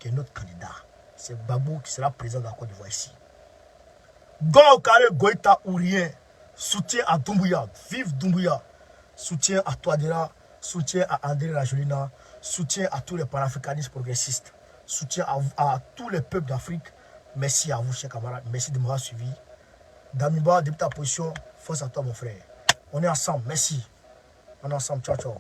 qui est notre candidat. C'est Gbagbo qui sera président de la Côte d'Ivoire ici. Goïta Goïta ou rien. Soutien à Doumbouya. Vive Doumbouya. Soutien à Touadéra. Soutien à André Rajolina. Soutien à tous les panafricanistes progressistes. Soutien à tous les peuples d'Afrique. Merci à vous, chers camarades. Merci de m'avoir suivi. Damiba, depuis ta position, force à toi, mon frère. On est ensemble. Merci. On est ensemble. Ciao, ciao.